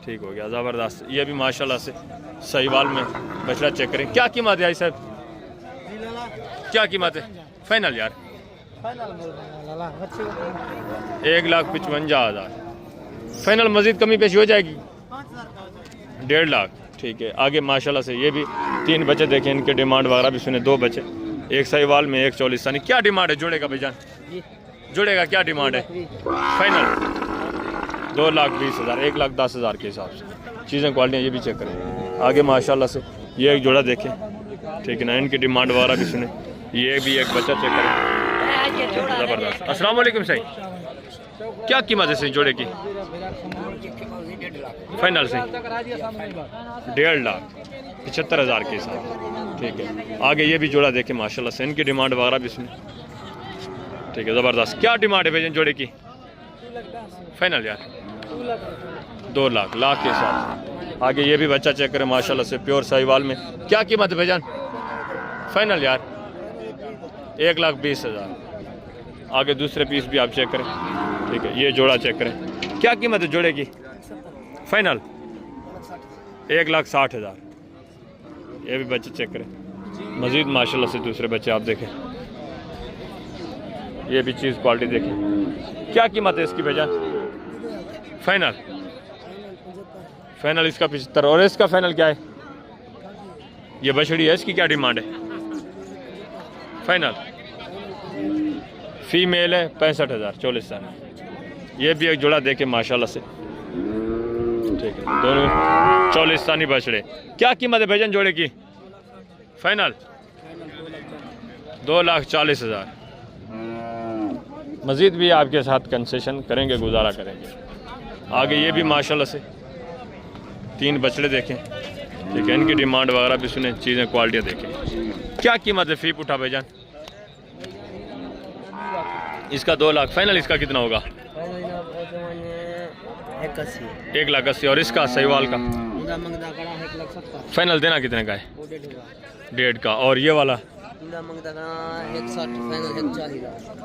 ठीक हो गया। ज़बरदस्त। ये भी माशाल्लाह से सहीवाल में बछड़ा चेक करें। क्या कीमत है आई साहब? क्या कीमत है? फाइनल यार 1,55,000। फाइनल मजीद कमी पेशी हो जाएगी 1.5 लाख, ठीक है। आगे माशाल्लाह से ये भी 3 बच्चे देखें, इनके डिमांड वगैरह भी सुने। 2 बच्चे, एक सहीवाल में, एक 40 सानी। क्या डिमांड है जोड़े का भाईजान? जोड़े का क्या डिमांड है? फाइनल 2,20,000, 1,10,000 के हिसाब से। चीज़ें क्वालिटियाँ ये भी चेक करें। आगे माशाल्लाह से ये एक जोड़ा देखें, ठीक है ना। इनकी डिमांड वगैरह भी सुने। ये भी एक बच्चा चेक करें, ज़बरदस्त। अस्सलाम वालेकुम सही। क्या कीमत है सही जोड़े की? फाइनल सही 1.5 लाख, 75,000 के हिसाब से, ठीक है। आगे ये भी जोड़ा देखें माशाल्लाह से, इनकी डिमांड वगैरह भी सुने, ठीक है। ज़बरदस्त। क्या डिमांड है भाईजान जोड़े की? फाइनल यार 2 लाख के हिसाब से। आगे ये भी बच्चा चेक करें माशाल्लाह से, प्योर सहीवाल में। क्या कीमत है भाईजान? फाइनल यार 1,20,000। आगे दूसरे पीस भी आप चेक करें, ठीक है। ये जोड़ा चेक करें। क्या कीमत है जोड़े की? फाइनल 1,60,000। ये भी बच्चे चेक करें। मजीद माशाल्लाह से दूसरे बच्चे आप देखें। ये भी चीज़ क्वालिटी देखें। क्या कीमत है इसकी भाईजान? फाइनल इसका 75। और इसका फाइनल क्या है? ये बछड़ी है, इसकी क्या डिमांड है? फाइनल फीमेल है 65,000, 40 साल। ये भी एक जोड़ा देखे माशाल्लाह से, ठीक है। दोनों 40 सानी बछड़े। क्या कीमत है भाईजान जोड़े की? फाइनल 2,40,000। मज़ीद भी आपके साथ कंसेशन करेंगे, गुजारा करेंगे। आगे ये भी माशाल्लाह से 3 बछड़े देखें, ठीक है। इनकी डिमांड वगैरह भी सुने, चीज़ें क्वालिटियाँ देखें। क्या कीमत है फीप उठा भाईजान? इसका 2 लाख फाइनल। इसका कितना होगा? 1,80,000। और इसका सहीवाल का फाइनल देना कितने का है? 1.5 का। और ये वाला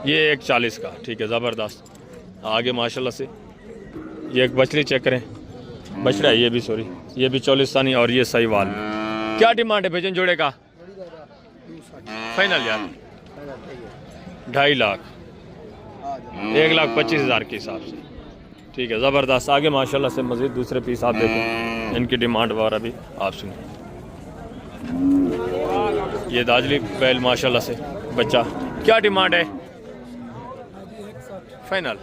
ये 1,40 का। ठीक है, ज़बरदस्त। आगे माशाल्लाह से ये एक बछड़ी चेक करें, बछड़ा है ये भी, सॉरी ये भी चोलिस्तानी और ये सहीवाल। क्या डिमांड है भैजन जोड़े का? फाइनल यार 2.5 लाख, 1,25,000 के हिसाब से। ठीक है, ज़बरदस्त। आगे माशाल्लाह से मज़ीद दूसरे पीस आप देखें, इनकी डिमांड वगैरह भी आप सुनें। ये दाजली बैल माशाल्लाह से बच्चा, क्या डिमांड है? फाइनल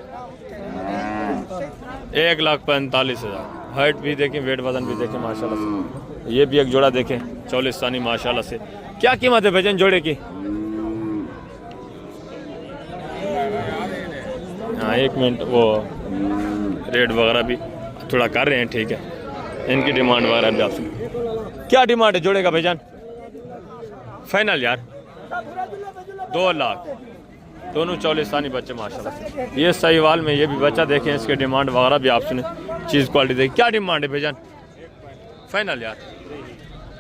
1,45,000। हाइट भी देखें, वेट वजन भी देखें माशाल्लाह से। ये भी एक जोड़ा देखें चौलिस्तानी माशाल्लाह से। क्या कीमत है भैजन जोड़े की? हाँ 1 मिनट, वो रेट वगैरह भी थोड़ा कर रहे हैं। ठीक है, इनकी डिमांड वगैरह भी आप सुनें। क्या डिमांड है जोड़े का भैजान? फाइनल यार 2 लाख। दोनों चौलिस्तानी बच्चे माशाल्लाह से। ये सहीवाल में ये भी बच्चा देखें, इसके डिमांड वगैरह भी आप सुने, चीज़ क्वालिटी देखें। क्या डिमांड है भैजान? फाइनल यार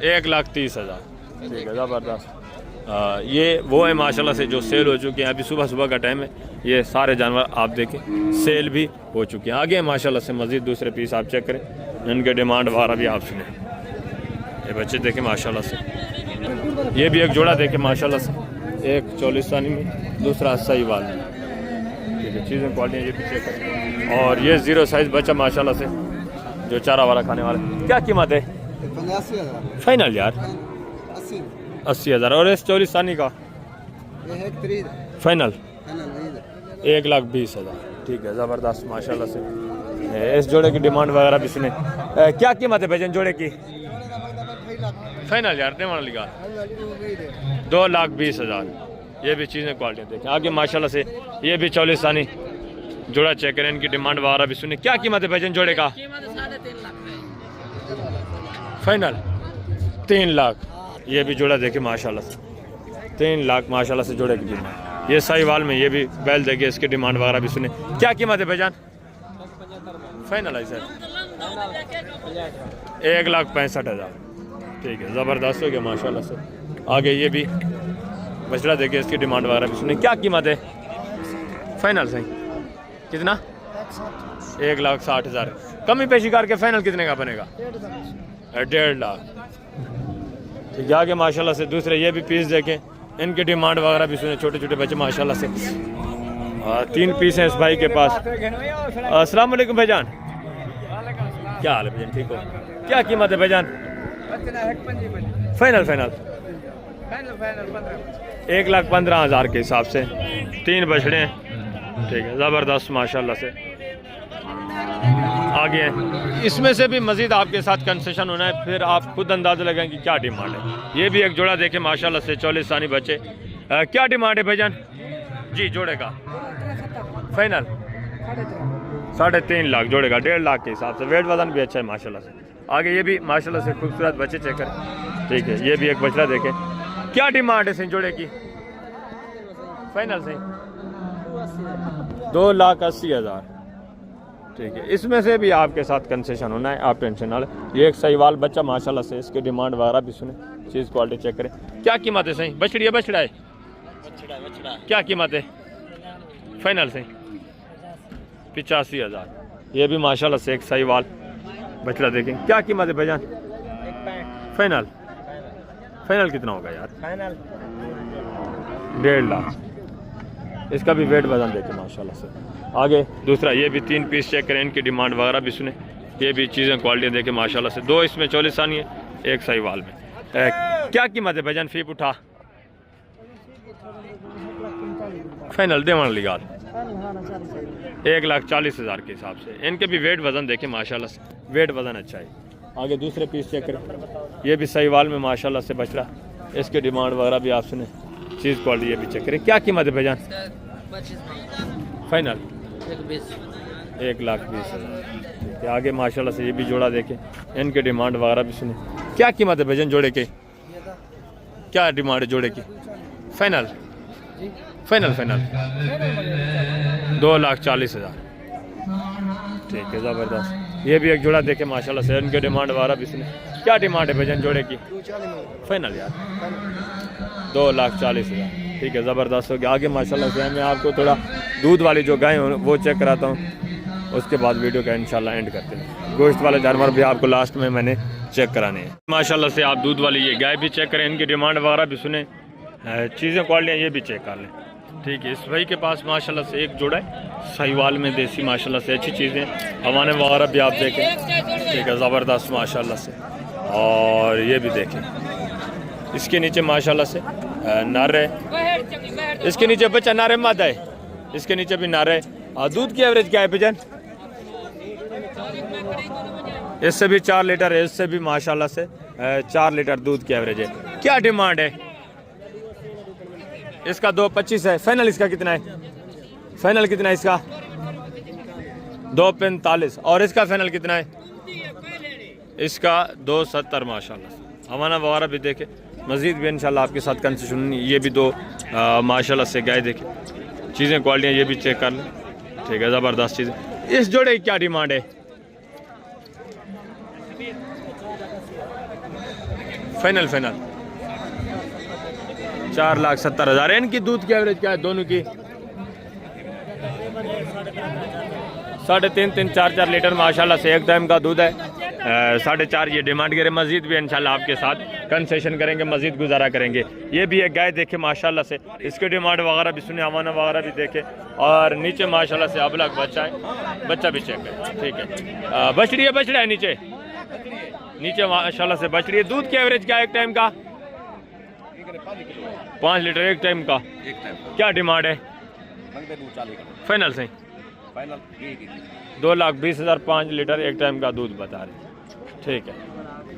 1,30,000। ठीक है, ज़बरदस्त। ये वो है माशाल्लाह से जो सेल हो चुके हैं। अभी सुबह सुबह का टाइम है, ये सारे जानवर आप देखें सेल भी हो चुके हैं। आगे माशाल्लाह से मज़ीद दूसरे पीस आप चेक करें, इनके डिमांड वगैरह भी आप सुने। ये बच्चे देखें माशाल्लाह से। ये भी एक जोड़ा देखें माशाल्लाह से, एक चौलिस्तानी में, दूसरा सहीवाल। ठीक है, चीज़ें क्वालिटी ये भी चेक करें। और ये 0 साइज़ बच्चा माशाल्लाह से जो चारा वाला खाने वाला। क्या कीमत है? 85,000। फाइनल यार 80,000। और इस चौलिस्तानी का फाइनल 1,20,000। ठीक है, ज़बरदस्त माशाल्लाह से। इस जोड़े की डिमांड वगैरह भी सुने। क्या कीमत है भैजन जोड़े की? फाइनल यार डिमांड लिखा 2,20,000। ये भी चीज़ें क्वालिटी देखें। आगे माशाल्लाह से ये भी चौलिस्तानी जोड़ा चेक करें, इनकी डिमांड वगैरह भी सुने। क्या कीमत है भैजन जोड़े का? फाइनल 3 लाख। ये भी जोड़ा देखे माशाल्लाह से, 3 लाख माशाल्लाह से जोड़े की डिमांड। ये सहीवाल में ये भी बैल देखे, इसकी डिमांड वगैरह भी सुने। क्या कीमत है भैजान? फाइनल है सर 1,65,000। ठीक है, ज़बरदस्त हो गया माशाल्लाह से। आगे ये भी बछड़ा देखे, इसकी डिमांड वगैरह भी सुने। क्या कीमत है? फाइनल सही कितना? 1,60,000। कमी पेशी करके फाइनल कितने का बनेगा? 1.5 लाख। ठीक है, आगे माशाल्लाह से दूसरे ये भी पीस देखें, इनकी डिमांड वगैरह भी सुने। छोटे छोटे बच्चे माशाल्लाह से। 3 पीस हैं इस भाई के पास। अस्सलाम वालेकुम भाईजान, क्या हाल है भाईजान? ठीक हो? क्या कीमत है भाईजान? फाइनल 1,15,000 के हिसाब से 3 बछड़े हैं। ठीक है, ज़बरदस्त माशाल्लाह से। आगे इसमें से भी मज़ीद आपके साथ कंसेशन होना है, फिर आप खुद अंदाज़ा लगाएं कि क्या डिमांड है। ये भी एक जोड़ा देखें माशाल्लाह से, चौलिस्तानी बच्चे। क्या डिमांड है भाईजान जी जोड़े का? फाइनल 3.5 लाख जोड़े का, 1.5 लाख के हिसाब से। वेट वजन भी अच्छा है माशाल्लाह से। आगे ये भी माशाल्लाह से खूबसूरत बच्चे चेक करें। ठीक है, ये भी एक बछड़ा देखें। क्या डिमांड है सही जोड़े की? फाइनल सही 2,80,000। ठीक है, इसमें से भी आपके साथ कंसेशन होना है, आप टेंशन ना लें। ये एक सहीवाल बच्चा माशाल्लाह से, इसकी डिमांड वगैरह भी सुने, चीज़ क्वालिटी चेक करें। क्या कीमत है सही? बछड़ी है बछड़ा है? क्या कीमत है? फाइनल सही 85,000। ये भी माशाल्लाह से एक सहीवाल बछड़ा देखें। क्या कीमत है भाईजान? फाइनल कितना होगा यार? 1.5 लाख। इसका भी वेट वजन देखें माशाल्लाह से। आगे दूसरा ये भी 3 पीस चेक करें, इनकी डिमांड वगैरह भी सुने। ये भी चीज़ें क्वालिटी देखें माशाल्लाह से। 2 इसमें चौलिस्तानी है, 1 सहीवाल में। क्या कीमत है भाईजान फीप उठा? फाइनल देवन लिगाल 1,40,000 के हिसाब से। इनके भी वेट वजन देखें माशाल्लाह से, वेट वजन अच्छा है। आगे दूसरे पीस चेक करें, ये भी सहीवाल में माशाल्लाह से बछड़ा, इसकी डिमांड वगैरह भी आप सुने, चीज़ क्वालिटी ये भी चेक करें। क्या कीमत है भाईजान? फाइनल 1,20,000। ठीक है, आगे माशाल्लाह से ये भी जोड़ा देखें, इनके डिमांड वगैरह भी सुने। क्या कीमत है भाईजान जोड़े के? क्या डिमांड है जोड़े की? Final final final 2,40,000। ठीक है, ज़बरदस्त। ये भी एक जोड़ा देखे माशाल्लाह से, इनके डिमांड वगैरह भी सुने। क्या डिमांड है भजन जोड़े की? फाइनल यार 2,40,000। ठीक है, ज़बरदस्त हो गया। आगे माशाल्लाह से मैं आपको थोड़ा दूध वाली जो गाय हैं वो चेक कराता हूँ, उसके बाद वीडियो का इंशाल्लाह एंड करते हैं। गोश्त वाले जानवर भी आपको लास्ट में मैंने चेक कराने हैं। माशाल्लाह से आप दूध वाली ये गाय भी चेक करें, इनकी डिमांड वगैरह भी सुने, चीज़ें क्वालिटियाँ ये भी चेक कर लें। ठीक है, इस भाई के पास माशाल्लाह से एक जोड़ा है साहिवाल में देसी, माशाल्लाह से अच्छी चीज़ें, हवाने वगैरह भी आप देखें। ठीक है, ज़बरदस्त माशाल्लाह से। और ये भी देखें, इसके नीचे माशाल्लाह से नारे, इसके नीचे बच्चा नारे मादा है, इसके नीचे भी नारे है। और दूध की एवरेज क्या है भजन? इससे भी 4 लीटर है, इससे भी माशाल्लाह से 4 लीटर दूध की एवरेज है। क्या डिमांड है इसका? 2,25 है। फाइनल इसका कितना है? फाइनल कितना है इसका? 2,45। और इसका फाइनल कितना है? इसका 2,70 माशाल्लाह से। हवाना वगैरह भी देखे, मज़ीद भी इंशाल्लाह आपके साथ कंसेशन। ये भी 2 माशाल्लाह से गाय देखे, चीज़ें क्वालिटियाँ ये भी चेक कर लें। ठीक है, ज़बरदस्त चीज़ें। इस जोड़े की क्या डिमांड है? Final final 4,70,000। इनकी दूध की एवरेज क्या है दोनों की? 3.5 4 लीटर माशाल्लाह से एक टाइम का दूध है। 4.5 ये डिमांड करें। मजीद भी इंशाल्लाह आपके साथ कंसेशन करेंगे, मजीद गुजारा करेंगे। ये भी एक गाय देखे माशाल्लाह से, इसके डिमांड वगैरह भी सुने, हवाना वगैरह भी देखे। और नीचे माशाल्लाह से अबलग बच्चा है, बच्चा भी चेक है। ठीक है, बछड़ी है, बछड़ा है नीचे, नीचे माशाल्लाह से बछड़ी है। दूध की एवरेज क्या है एक टाइम का? 5 लीटर एक टाइम का। क्या डिमांड है? फाइनल सही 2,20,000 5 लीटर एक टाइम का दूध बता रहे। ठीक है,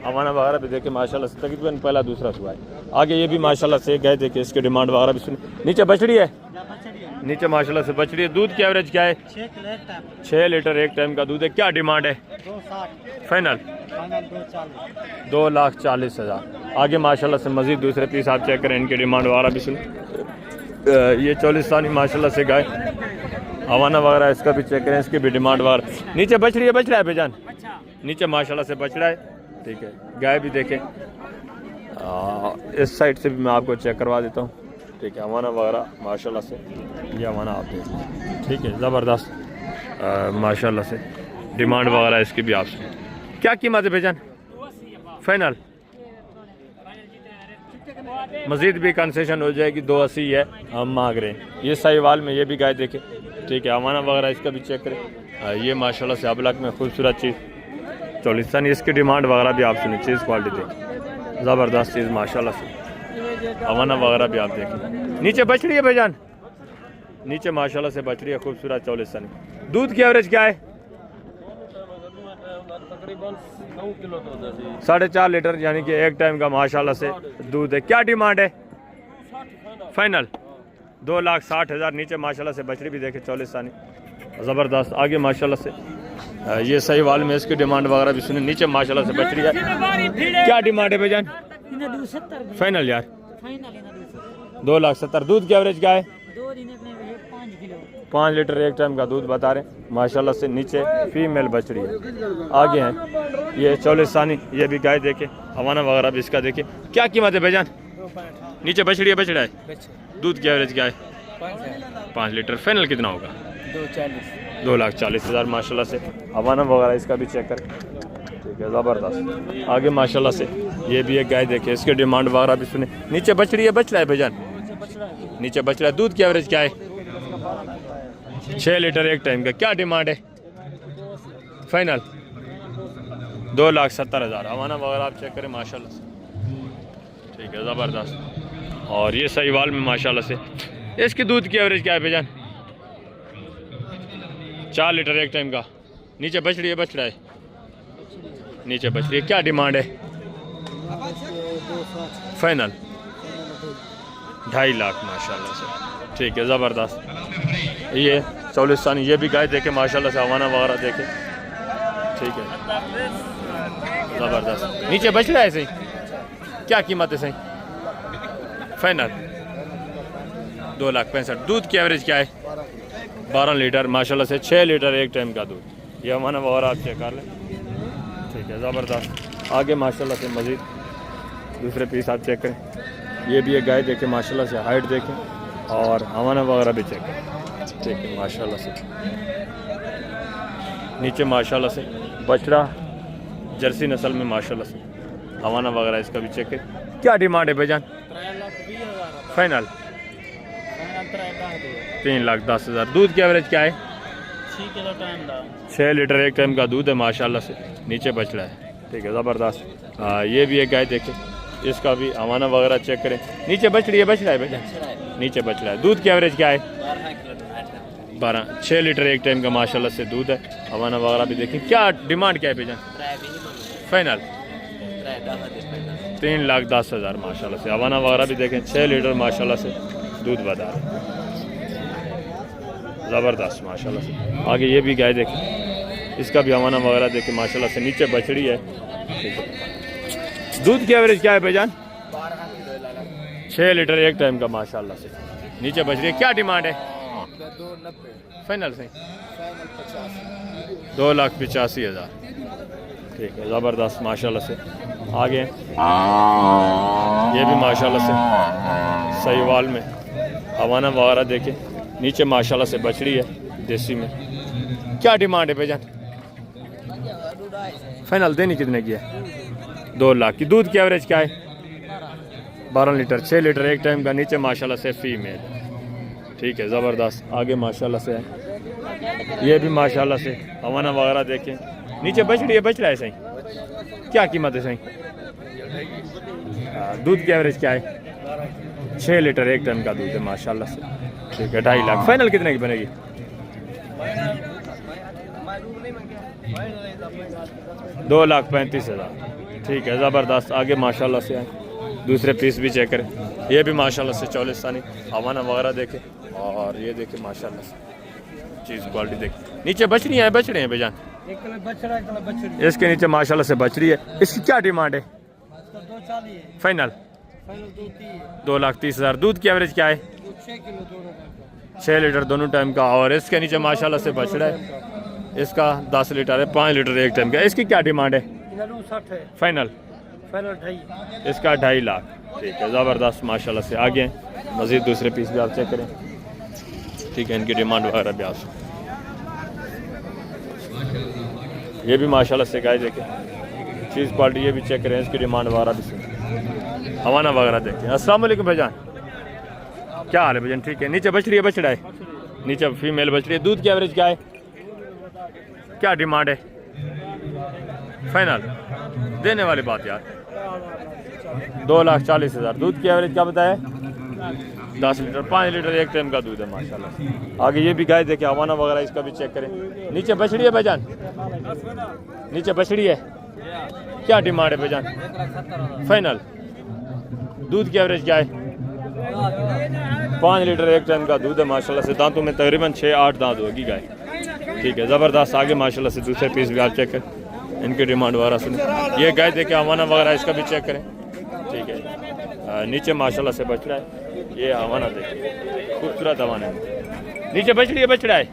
हवाना वगैरह भी देखे माशाल्लाह से, तकरीबन पहला दूसरा सुबह है। आगे ये भी माशाल्लाह से गए देखे, इसके डिमांड वगैरह भी सुने। नीचे बछड़ी है, नीचे माशाल्लाह से बछड़ी है। दूध की एवरेज क्या है? 6 लीटर एक टाइम का दूध है। क्या डिमांड है? फाइनल 2,40,000। आगे माशाल्लाह से मजीद दूसरे पीस आप चेक करें, इनके डिमांड वगैरह भी सुने। ये चौलिस्तानी माशाल्लाह से गाय, हवाना वगैरह इसका भी चेक करें, इसकी भी डिमांड वगैरह। नीचे बछड़ी है, बछड़ा है बेजान, नीचे माशाल्लाह से बछड़ा है। ठीक है, गाय भी देखें, इस साइड से भी मैं आपको चेक करवा देता हूँ। ठीक है, हवाना वगैरह माशाल्लाह से, ये हवाना आप देखें। ठीक है, ज़बरदस्त माशाल्लाह से डिमांड वगैरह इसकी भी आपसे। क्या कीमत है बेजान? फाइनल मजीद भी कंसेशन हो जाएगी, 2,80 है हम मांग रहे हैं। ये साहिवाल में ये भी गाय देखे। ठीक है, हवाना वगैरह इसका भी चेक करें। ये माशाल्लाह से अबलग में खूबसूरत चीज़ चौलिस्तानी, इसकी डिमांड वगैरह भी आप सुनिए, चीज़ क्वालिटी देखें, ज़बरदस्त चीज़ माशाल्लाह से। हवाना वगैरह भी आप देखें। नीचे बछड़ी है भाईजान, नीचे माशाल्लाह से बछड़ी है खूबसूरत चौलिस्तानी। दूध की एवरेज क्या है? 4.5 लीटर, यानी कि एक टाइम का माशाल्लाह से दूध है। क्या डिमांड है? फाइनल 2,60,000। नीचे माशाल्लाह से बछड़ी भी देखे, चौलिस्तानी ज़बरदस्त। आगे माशाल्लाह से ये साहिवाल में इसकी डिमांड वगैरह भी सुने। नीचे माशाल्लाह से बछड़ी है। क्या डिमांड है भाईजान? फाइनल यार 2,70,000। दूध की एवरेज क्या है? 5 लीटर एक टाइम का दूध बता रहे माशाल्लाह से। नीचे फीमेल बछड़ी है, आगे हैं ये चौलिस्तानी, ये भी गाय देखे, हवाना वगैरह भी इसका देखे। क्या कीमत है भाईजान? नीचे बछड़ी है, बछड़ा है। दूध की एवरेज क्या है? 5 लीटर। फाइनल कितना होगा? 2,40,000 माशाल्लाह से। हवाना वगैरह इसका भी चेक करें। ठीक है, ज़बरदस्त। आगे माशाल्लाह से ये भी एक गाय देखे, इसके डिमांड वगैरह भी सुने। नीचे बछड़ी है, बछड़ा है भाईजान, नीचे बछड़ा है। दूध की एवरेज क्या है? 6 लीटर एक टाइम का। क्या डिमांड है? फाइनल 2,70,000। हवाना वगैरह आप चेक करें माशाल्लाह से। ठीक है, ज़बरदस्त। और ये साहिवाल में माशाल्लाह से, इसकी दूध की एवरेज क्या है भाईजान? 4 लीटर एक टाइम का। नीचे बछड़ी है, बछड़ा है, नीचे बछड़ी है। क्या डिमांड है? फाइनल 2.5 लाख माशाल्लाह से। ठीक है, ज़बरदस्त। ये चौलिस्तानी, ये भी गाय देखे माशाल्लाह से, हवाना वगैरह देखे। ठीक है, ज़बरदस्त। नीचे बछड़ा है सही। क्या कीमत है सही? फाइनल 2,65,000। दूध की एवरेज क्या है? 12 लीटर माशाल्लाह से, 6 लीटर एक टाइम का दूध। ये हमारा वगैरह आप चेक कर लें, ठीक है, ज़बरदस्त। आगे माशाल्लाह से मज़ीद दूसरे पीस आप चेक करें। ये भी एक गाय देखें माशाल्लाह से, हाइट देखें और हवाना वगैरह भी चेक करें, ठीक है माशाल्लाह से। नीचे माशाल्लाह से बछड़ा जर्सी नस्ल में माशाल्लाह से, हवाना वगैरह इसका भी चेक करें। क्या डिमांड है भाईजान? फाइनल 3,10,000। दूध की एवरेज क्या है? 6 लीटर एक टाइम का दूध है माशाल्लाह से। नीचे बछड़ा है, ठीक है, ज़बरदस्त। ये भी एक गाय देखें, इसका भी हवाना वगैरह चेक करें। नीचे बछड़ी है, बछड़ा है भाईजान, नीचे बछड़ा है। दूध की एवरेज क्या है? 12, 6 लीटर एक टाइम का माशाल्लाह से दूध है। हवाना वगैरह भी देखें। क्या डिमांड क्या है भाईजान? फाइनल 3,10,000 माशाल्लाह से। हवाना वगैरह भी देखें, 6 लीटर माशाल्लाह से दूध बता रहे, ज़बरदस्त माशाल्लाह से। आगे ये भी गाय देखें, इसका भी हवाना वगैरह देखें माशाल्लाह से। नीचे बछड़ी है, ठीक है। दूध की एवरेज क्या है भाईजान? 6 लीटर एक टाइम का माशाल्लाह से। नीचे बछड़ी है। क्या डिमांड है? 2,90,000 से 2,85,000, ठीक है, ज़बरदस्त माशाल्लाह से। आगे ये भी माशाल्लाह से सहीवाल में हवाना वगैरह देखें। नीचे माशाल्लाह से बछड़ी है देसी में। क्या डिमांड है भाईजान? फाइनल देनी कितने की है? 2 लाख की। दूध की एवरेज क्या है? 12 लीटर, 6 लीटर एक टाइम का। नीचे माशाल्लाह से फीमेल, ठीक है, ज़बरदस्त। आगे माशाल्लाह से है, ये भी माशाल्लाह से हवाना वगैरह देखें। नीचे बछड़ी है, बछड़ा है सही। क्या कीमत है सही? दूध की एवरेज क्या है? 6 लीटर एक टन का दूध है माशाल्लाह से, ठीक है, 2.5 लाख। फाइनल कितने की बनेगी? 2,35,000, ठीक है, ज़बरदस्त। आगे माशाल्लाह से है, दूसरे पीस भी चेक करें। ये भी माशाल्लाह से चौलिस्तानी हवाना वगैरह देखें। और ये देखें माशाल्लाह से चीज़ क्वालिटी देखें। नीचे बछड़ी है, बछड़े हैं बेजान, इसके नीचे माशाल्लाह से बछड़ी है। इसकी क्या डिमांड है? फाइनल 2,30,000। दूध की एवरेज क्या है? 6 लीटर दोनों टाइम का। और इसके नीचे माशाल्लाह से बछड़ा है, इसका 10 लीटर है, 5 लीटर एक टाइम का। इसकी क्या डिमांड है? फाइनल इसका 2.5 लाख, ठीक है, ज़बरदस्त माशाल्लाह से। आगे मज़ीद दूसरे पीस भी आप चेक करें, ठीक है, इनकी डिमांड वगैरह भी आप। ये भी माशाल्लाह से गाय देखें, चीज़ क्वालिटी ये भी चेक करें, इसकी डिमांड वगैरह भी सुन, हवाना वगैरह देखें। अस्सलाम वालेकुम भाईजान, क्या हाल है भाईजान? ठीक है। नीचे बछड़ी है, बछड़ा है, नीचे फीमेल बछड़ी है। दूध की एवरेज क्या है? क्या डिमांड है? फाइनल देने वाली बात यार, 2,40,000। दूध की एवरेज क्या बताया? 10 लीटर, 5 लीटर एक टाइम का दूध है माशाल्लाह। आगे ये भी गाय देखे, हवाना वगैरह इसका भी चेक करें। नीचे बछड़ी है भाईजान, नीचे बछड़ी है। क्या डिमांड है भाईजान? फाइनल दूध की एवरेज क्या है? 5 लीटर एक टाइम का दूध है माशाल्लाह से। दांतों में तकरीबन 6-8 दांत होगी गाय, ठीक है, ज़बरदस्त। आगे माशाल्लाह से दूसरे पीस भी आप चेक करें, इनकी डिमांड वगैरह सुने। ये गाय देखे, हवाना वगैरह इसका भी चेक करें, ठीक है। नीचे माशाल्लाह से बछड़ा है, ये हवाना देखिए, खूबसूरत हवाना है। नीचे बछड़ी है, बछड़ा है।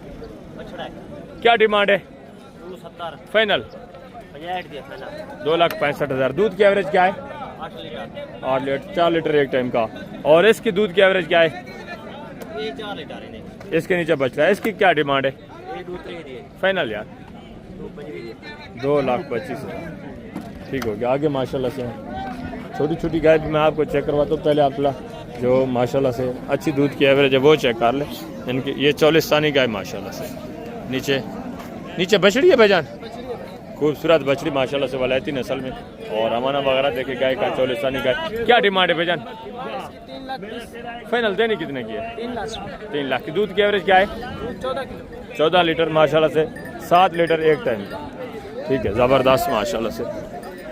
क्या डिमांड है? फाइनल 2,65,000। दूध की एवरेज क्या है? 8 लीटर, 4 लीटर एक टाइम का। और इसकी दूध की एवरेज क्या है? 4 लीटर। इसके नीचे बछड़ा है, इसकी क्या डिमांड है? फाइनल यार 2,25,000, ठीक हो गया। आगे माशाल्लाह से छोटी छोटी गाय भी मैं आपको चेक करवाता हूँ। पहले आप जो माशाल्लाह से अच्छी दूध की एवरेज है वो चेक कर ले। इनकी ये चौलिस्तानी गाय माशाल्लाह से। नीचे बछड़ी है भाईजान, खूबसूरत बछड़ी माशाल्लाह से, वलायती नस्ल में। और हमारा वगैरह देखे गाय का, चौलिस्तानी गाय। क्या डिमांड है भाईजान? फाइनल देनी कितने की है? 3 लाख की। दूध की एवरेज क्या है? 14 लीटर माशाल्लाह से, 7 लीटर एक टाइम का, ठीक है, ज़बरदस्त माशाल्लाह से।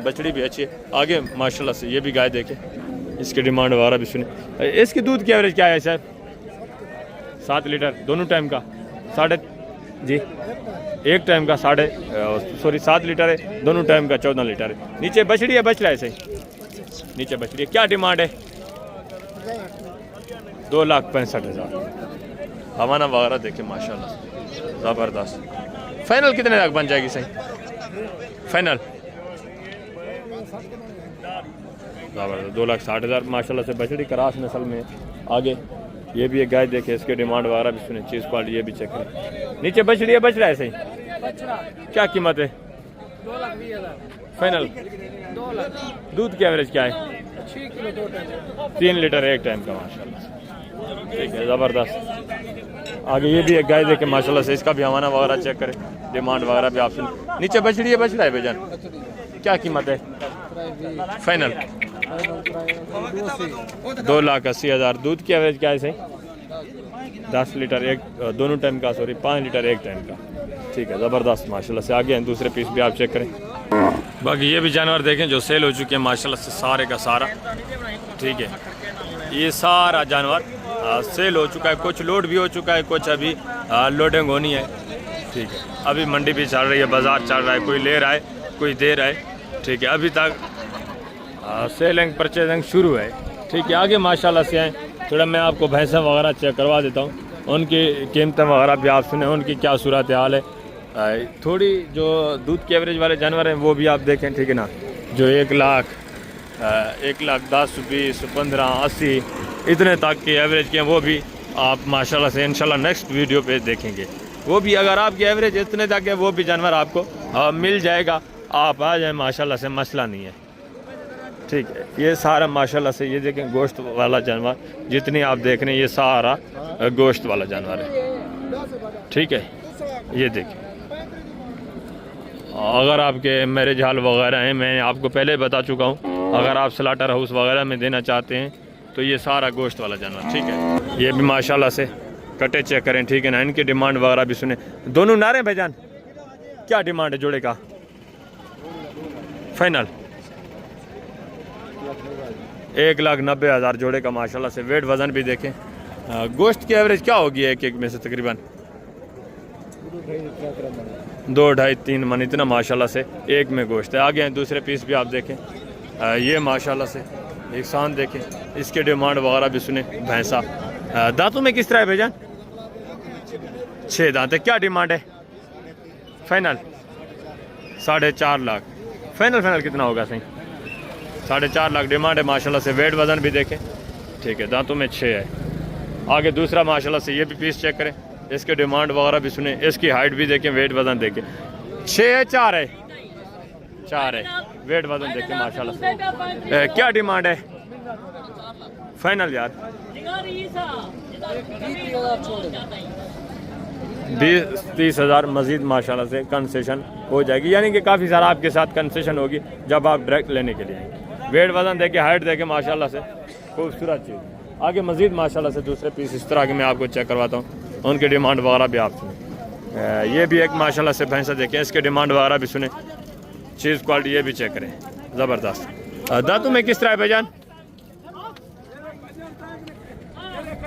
बछड़ी भी अच्छी है। आगे माशाल्लाह से ये भी गाय देखे, इसकी डिमांड वगैरह भी सुने। इसकी दूध की एवरेज क्या है सर? 7 लीटर दोनों टाइम का, एक टाइम का 7 लीटर है, दोनों टाइम का 14 लीटर है। नीचे बछड़ी है, बछड़ा है सही, नीचे बछड़ी है। क्या डिमांड है? 2,65,000। हवाना वगैरह देखिए माशाल्लाह ज़बरदस्त। फाइनल कितने तक बन जाएगी सही? फाइनल ज़बरदस्त 2,60,000 माशाल्लाह से। बछड़ी क्रास नस्ल में आगे ये भी एक गाय देखे, इसके डिमांड वगैरह भी सुने, चीज़ क्वालिटी ये भी चेक करें। नीचे बछड़ी है, बछड़ा है सही? क्या कीमत है? 2,20,000 फाइनल 2 लाख। दूध की एवरेज क्या है? 6 किलो 2 टाइम 3 लीटर एक टाइम का माशाल्लाह। ठीक है ज़बरदस्त। आगे ये भी एक गाय देखे माशाल्लाह से, इसका भी हवाना वगैरह चेक करें, डिमांड वगैरह भी आप सुन। नीचे बछड़ी है, बछड़ा है भाईजान? क्या कीमत है? फाइनल 2,80,000। दूध की एवरेज क्या है सही? 10 लीटर एक दोनों टाइम का, सॉरी 5 लीटर एक टाइम का। ठीक है ज़बरदस्त माशाल्लाह से। आगे हैं दूसरे पीस भी आप चेक करें। बाकी ये भी जानवर देखें जो सेल हो चुके हैं माशाल्लाह से, सारे का सारा। ठीक है ये सारा जानवर सेल हो चुका है, कुछ लोड भी हो चुका है, कुछ अभी लोडिंग होनी है। ठीक है अभी मंडी भी चल रही है, बाज़ार चल रहा है, कोई ले रहा है कोई दे रहा है। ठीक है अभी तक सेलिंग परचेजिंग शुरू है। ठीक है आगे माशाल्लाह से आए, थोड़ा मैं आपको भैंसा वगैरह चेक करवा देता हूँ, उनकी कीमतें वगैरह भी आप सुने, उनकी क्या सूरत हाल है। थोड़ी जो दूध के एवरेज वाले जानवर हैं वो भी आप देखें। ठीक है ना, जो 1,10,20 15 80 इतने तक की एवरेज के हैं, वो भी आप माशाल्लाह से इंशाल्लाह नेक्स्ट वीडियो पे देखेंगे। वो भी अगर आपकी एवरेज इतने तक है वो भी जानवर आपको मिल जाएगा, आप आ जाए माशाल्लाह से, मसला नहीं है। ठीक है ये सारा माशाल्लाह से ये देखें गोश्त वाला जानवर, जितनी आप देख रहे हैं ये सारा गोश्त वाला जानवर है। ठीक है ये देखें, अगर आपके मैरिज हॉल वगैरह हैं, मैं आपको पहले बता चुका हूँ, अगर आप स्लाटर हाउस वगैरह में देना चाहते हैं तो ये सारा गोश्त वाला जानवर। ठीक है ये भी माशाल्लाह से कटे चेक करें। ठीक है ना, इनकी डिमांड वगैरह भी सुने। दोनों नारे भाईजान क्या डिमांड है जोड़े का? फाइनल 1,90,000 जोड़े का माशाल्लाह से। वेट वज़न भी देखें। गोश्त की एवरेज क्या होगी एक एक में से? तकरीबन 2 ढाई 3 मन इतना माशाल्लाह से एक में गोश्त है। आगे हैं दूसरे पीस भी आप देखें। ये माशाल्लाह से एक शान देखें, इसके डिमांड वगैरह भी सुने। भैंसा दांतों में किस तरह है भाईजान? 6 दांत है। क्या डिमांड है? फाइनल 4.5 लाख। फाइनल कितना होगा सही? 4.5 लाख डिमांड है माशाल्लाह से। वेट वज़न भी देखें। ठीक है दांतों में 6 है। आगे दूसरा माशाल्लाह से ये भी पीस चेक करें, इसके डिमांड वगैरह भी सुने, इसकी हाइट भी देखें, वेट वज़न देखें। 6 है 4 है? 4 है। वेट वज़न देखें माशाल्लाह से। क्या डिमांड है? फाइनल यार 20-30,000 मज़ीद माशाल्लाह से कंसेशन हो जाएगी, यानी कि काफ़ी सारा आपके साथ कंसेशन होगी जब आप डायरेक्ट लेने के लिए आएंगे। वेट वज़न देखे, हाइट देखे माशाल्लाह से खूबसूरत चीज़। आगे मज़ीद माशाल्लाह से दूसरे पीस इस तरह के मैं आपको चेक करवाता हूँ, उनकी डिमांड वगैरह भी आप सुने। ये भी एक माशाल्लाह से भैंसा देखें, इसके डिमांड वगैरह भी सुने, चीज़ क्वालिटी ये भी चेक करें ज़बरदस्त। दांतों में किस तरह है भाईजान?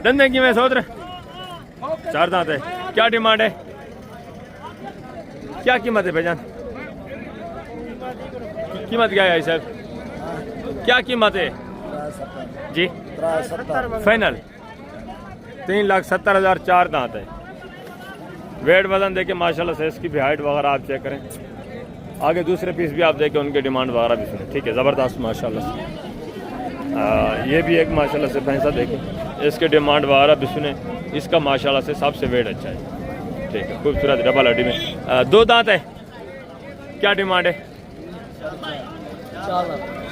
धंधे की मैं सोच रहे 4 दांत है। क्या डिमांड है? क्या कीमत है भाईजान? कीमत क्या है साहब? क्या कीमत है जी? फाइनल 3,70,000 4 दांत है। वेट वज़न देखे माशाल्लाह से, इसकी भी हाइट वगैरह आप चेक करें। आगे दूसरे पीस भी आप देखें, उनके डिमांड वगैरह भी सुने। ठीक है ज़बरदस्त माशाल्लाह से। ये भी एक माशाल्लाह से भैंसा देखें, इसके डिमांड वगैरह भी सुने। इसका माशाल्लाह से सबसे वेट अच्छा है। ठीक है खूबसूरत डबल हड्डी में 2 दांत है। क्या डिमांड है?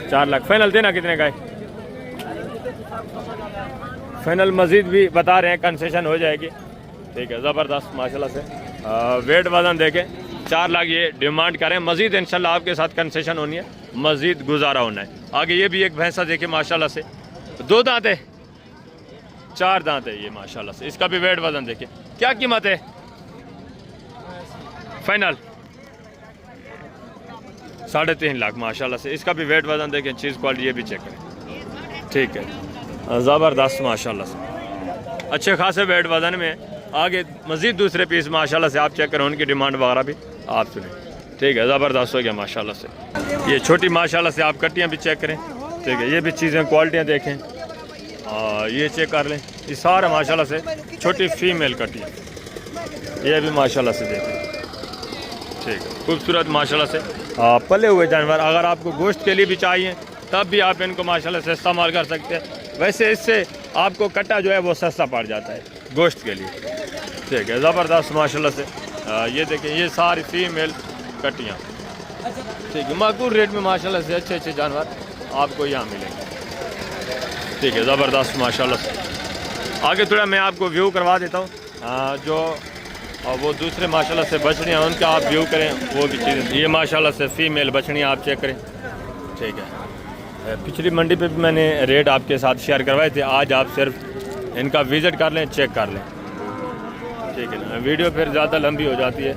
4 लाख। फाइनल देना कितने का है? फाइनल मज़ीद भी बता रहे हैं, कंसेशन हो जाएगी। ठीक है ज़बरदस्त माशाल्लाह से। वेट वज़न देखें 4 लाख ये डिमांड करें, मज़ीद इंशाल्लाह आपके साथ कंसेशन होनी है, मज़ीद गुजारा होना है। आगे ये भी एक भैंसा देखें माशाल्लाह से, 2 दांत है 4 दांत है ये माशाल्लाह से। इसका भी वेट वज़न देखें। क्या कीमत है? फाइनल 3.5 लाख माशाल्लाह से। इसका भी वेट वज़न देखें, चीज़ क्वालिटी ये भी चेक करें। ठीक है ज़बरदस्त माशाल्लाह से, अच्छे खासे वेट वज़न में। आगे मज़ीद दूसरे पीस माशाल्लाह से आप चेक करें, उनकी डिमांड वगैरह भी आप सुने। ठीक है ज़बरदस्त हो गया माशाल्लाह से। ये छोटी माशाल्लाह से आप कट्टियाँ भी चेक करें। ठीक है ये भी चीज़ें क्वालिटियाँ देखें, ये चेक कर लें। ये सारा माशाल्लाह से छोटी फीमेल कटी है, ये भी माशाल्लाह से देखिए, ठीक है, खूबसूरत माशाल्लाह से पले हुए जानवर। अगर आपको गोश्त के लिए भी चाहिए तब भी आप इनको माशाल्लाह से इस्तेमाल कर सकते हैं। वैसे इससे आपको कट्टा जो है वो सस्ता पड़ जाता है गोश्त के लिए, ठीक है, ज़बरदस्त माशाल्लाह से। ये देखें, ये सारी फीमेल कटियाँ, ठीक है, माकूल रेट में माशाल्लाह से अच्छे अच्छे जानवर आपको यहाँ मिलेंगे, ठीक है, ज़बरदस्त माशाल्लाह से। आगे थोड़ा मैं आपको व्यू करवा देता हूँ, जो वो दूसरे माशाल्लाह से बछड़ियाँ उनका आप व्यू करें, वो भी चीज़ें। ये माशाल्लाह से फीमेल बछड़ियाँ आप चेक करें, ठीक है। पिछली मंडी पे भी मैंने रेट आपके साथ शेयर करवाए थे, आज आप सिर्फ इनका विज़िट कर लें, चेक कर लें, ठीक है ना। वीडियो फिर ज़्यादा लंबी हो जाती है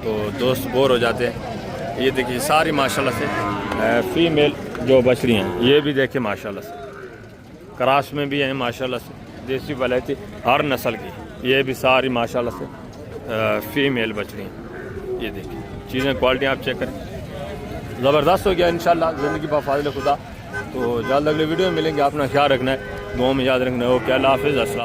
तो दोस्त बोर हो जाते हैं। ये देखिए सारी माशाल्लाह से फीमेल जो बछड़ियाँ हैं, ये भी देखिए माशाल्लाह से क्रॉस में भी हैं माशाल्लाह से, देसी वलैती हर नस्ल की, ये भी सारी माशाल्लाह से फीमेल बछड़ियाँ। ये देखिए चीज़ें, क्वालिटी आप चेक करें, ज़बरदस्त हो गया इंशाल्लाह ज़िंदगी बफ़ाज़िल खुदा। तो जल्द अगले वीडियो में मिलेंगे, अपना ख्याल रखना है, दुआ में याद रखना है। ओके, अल्लाह हाफ़िज़, अस्सलाम।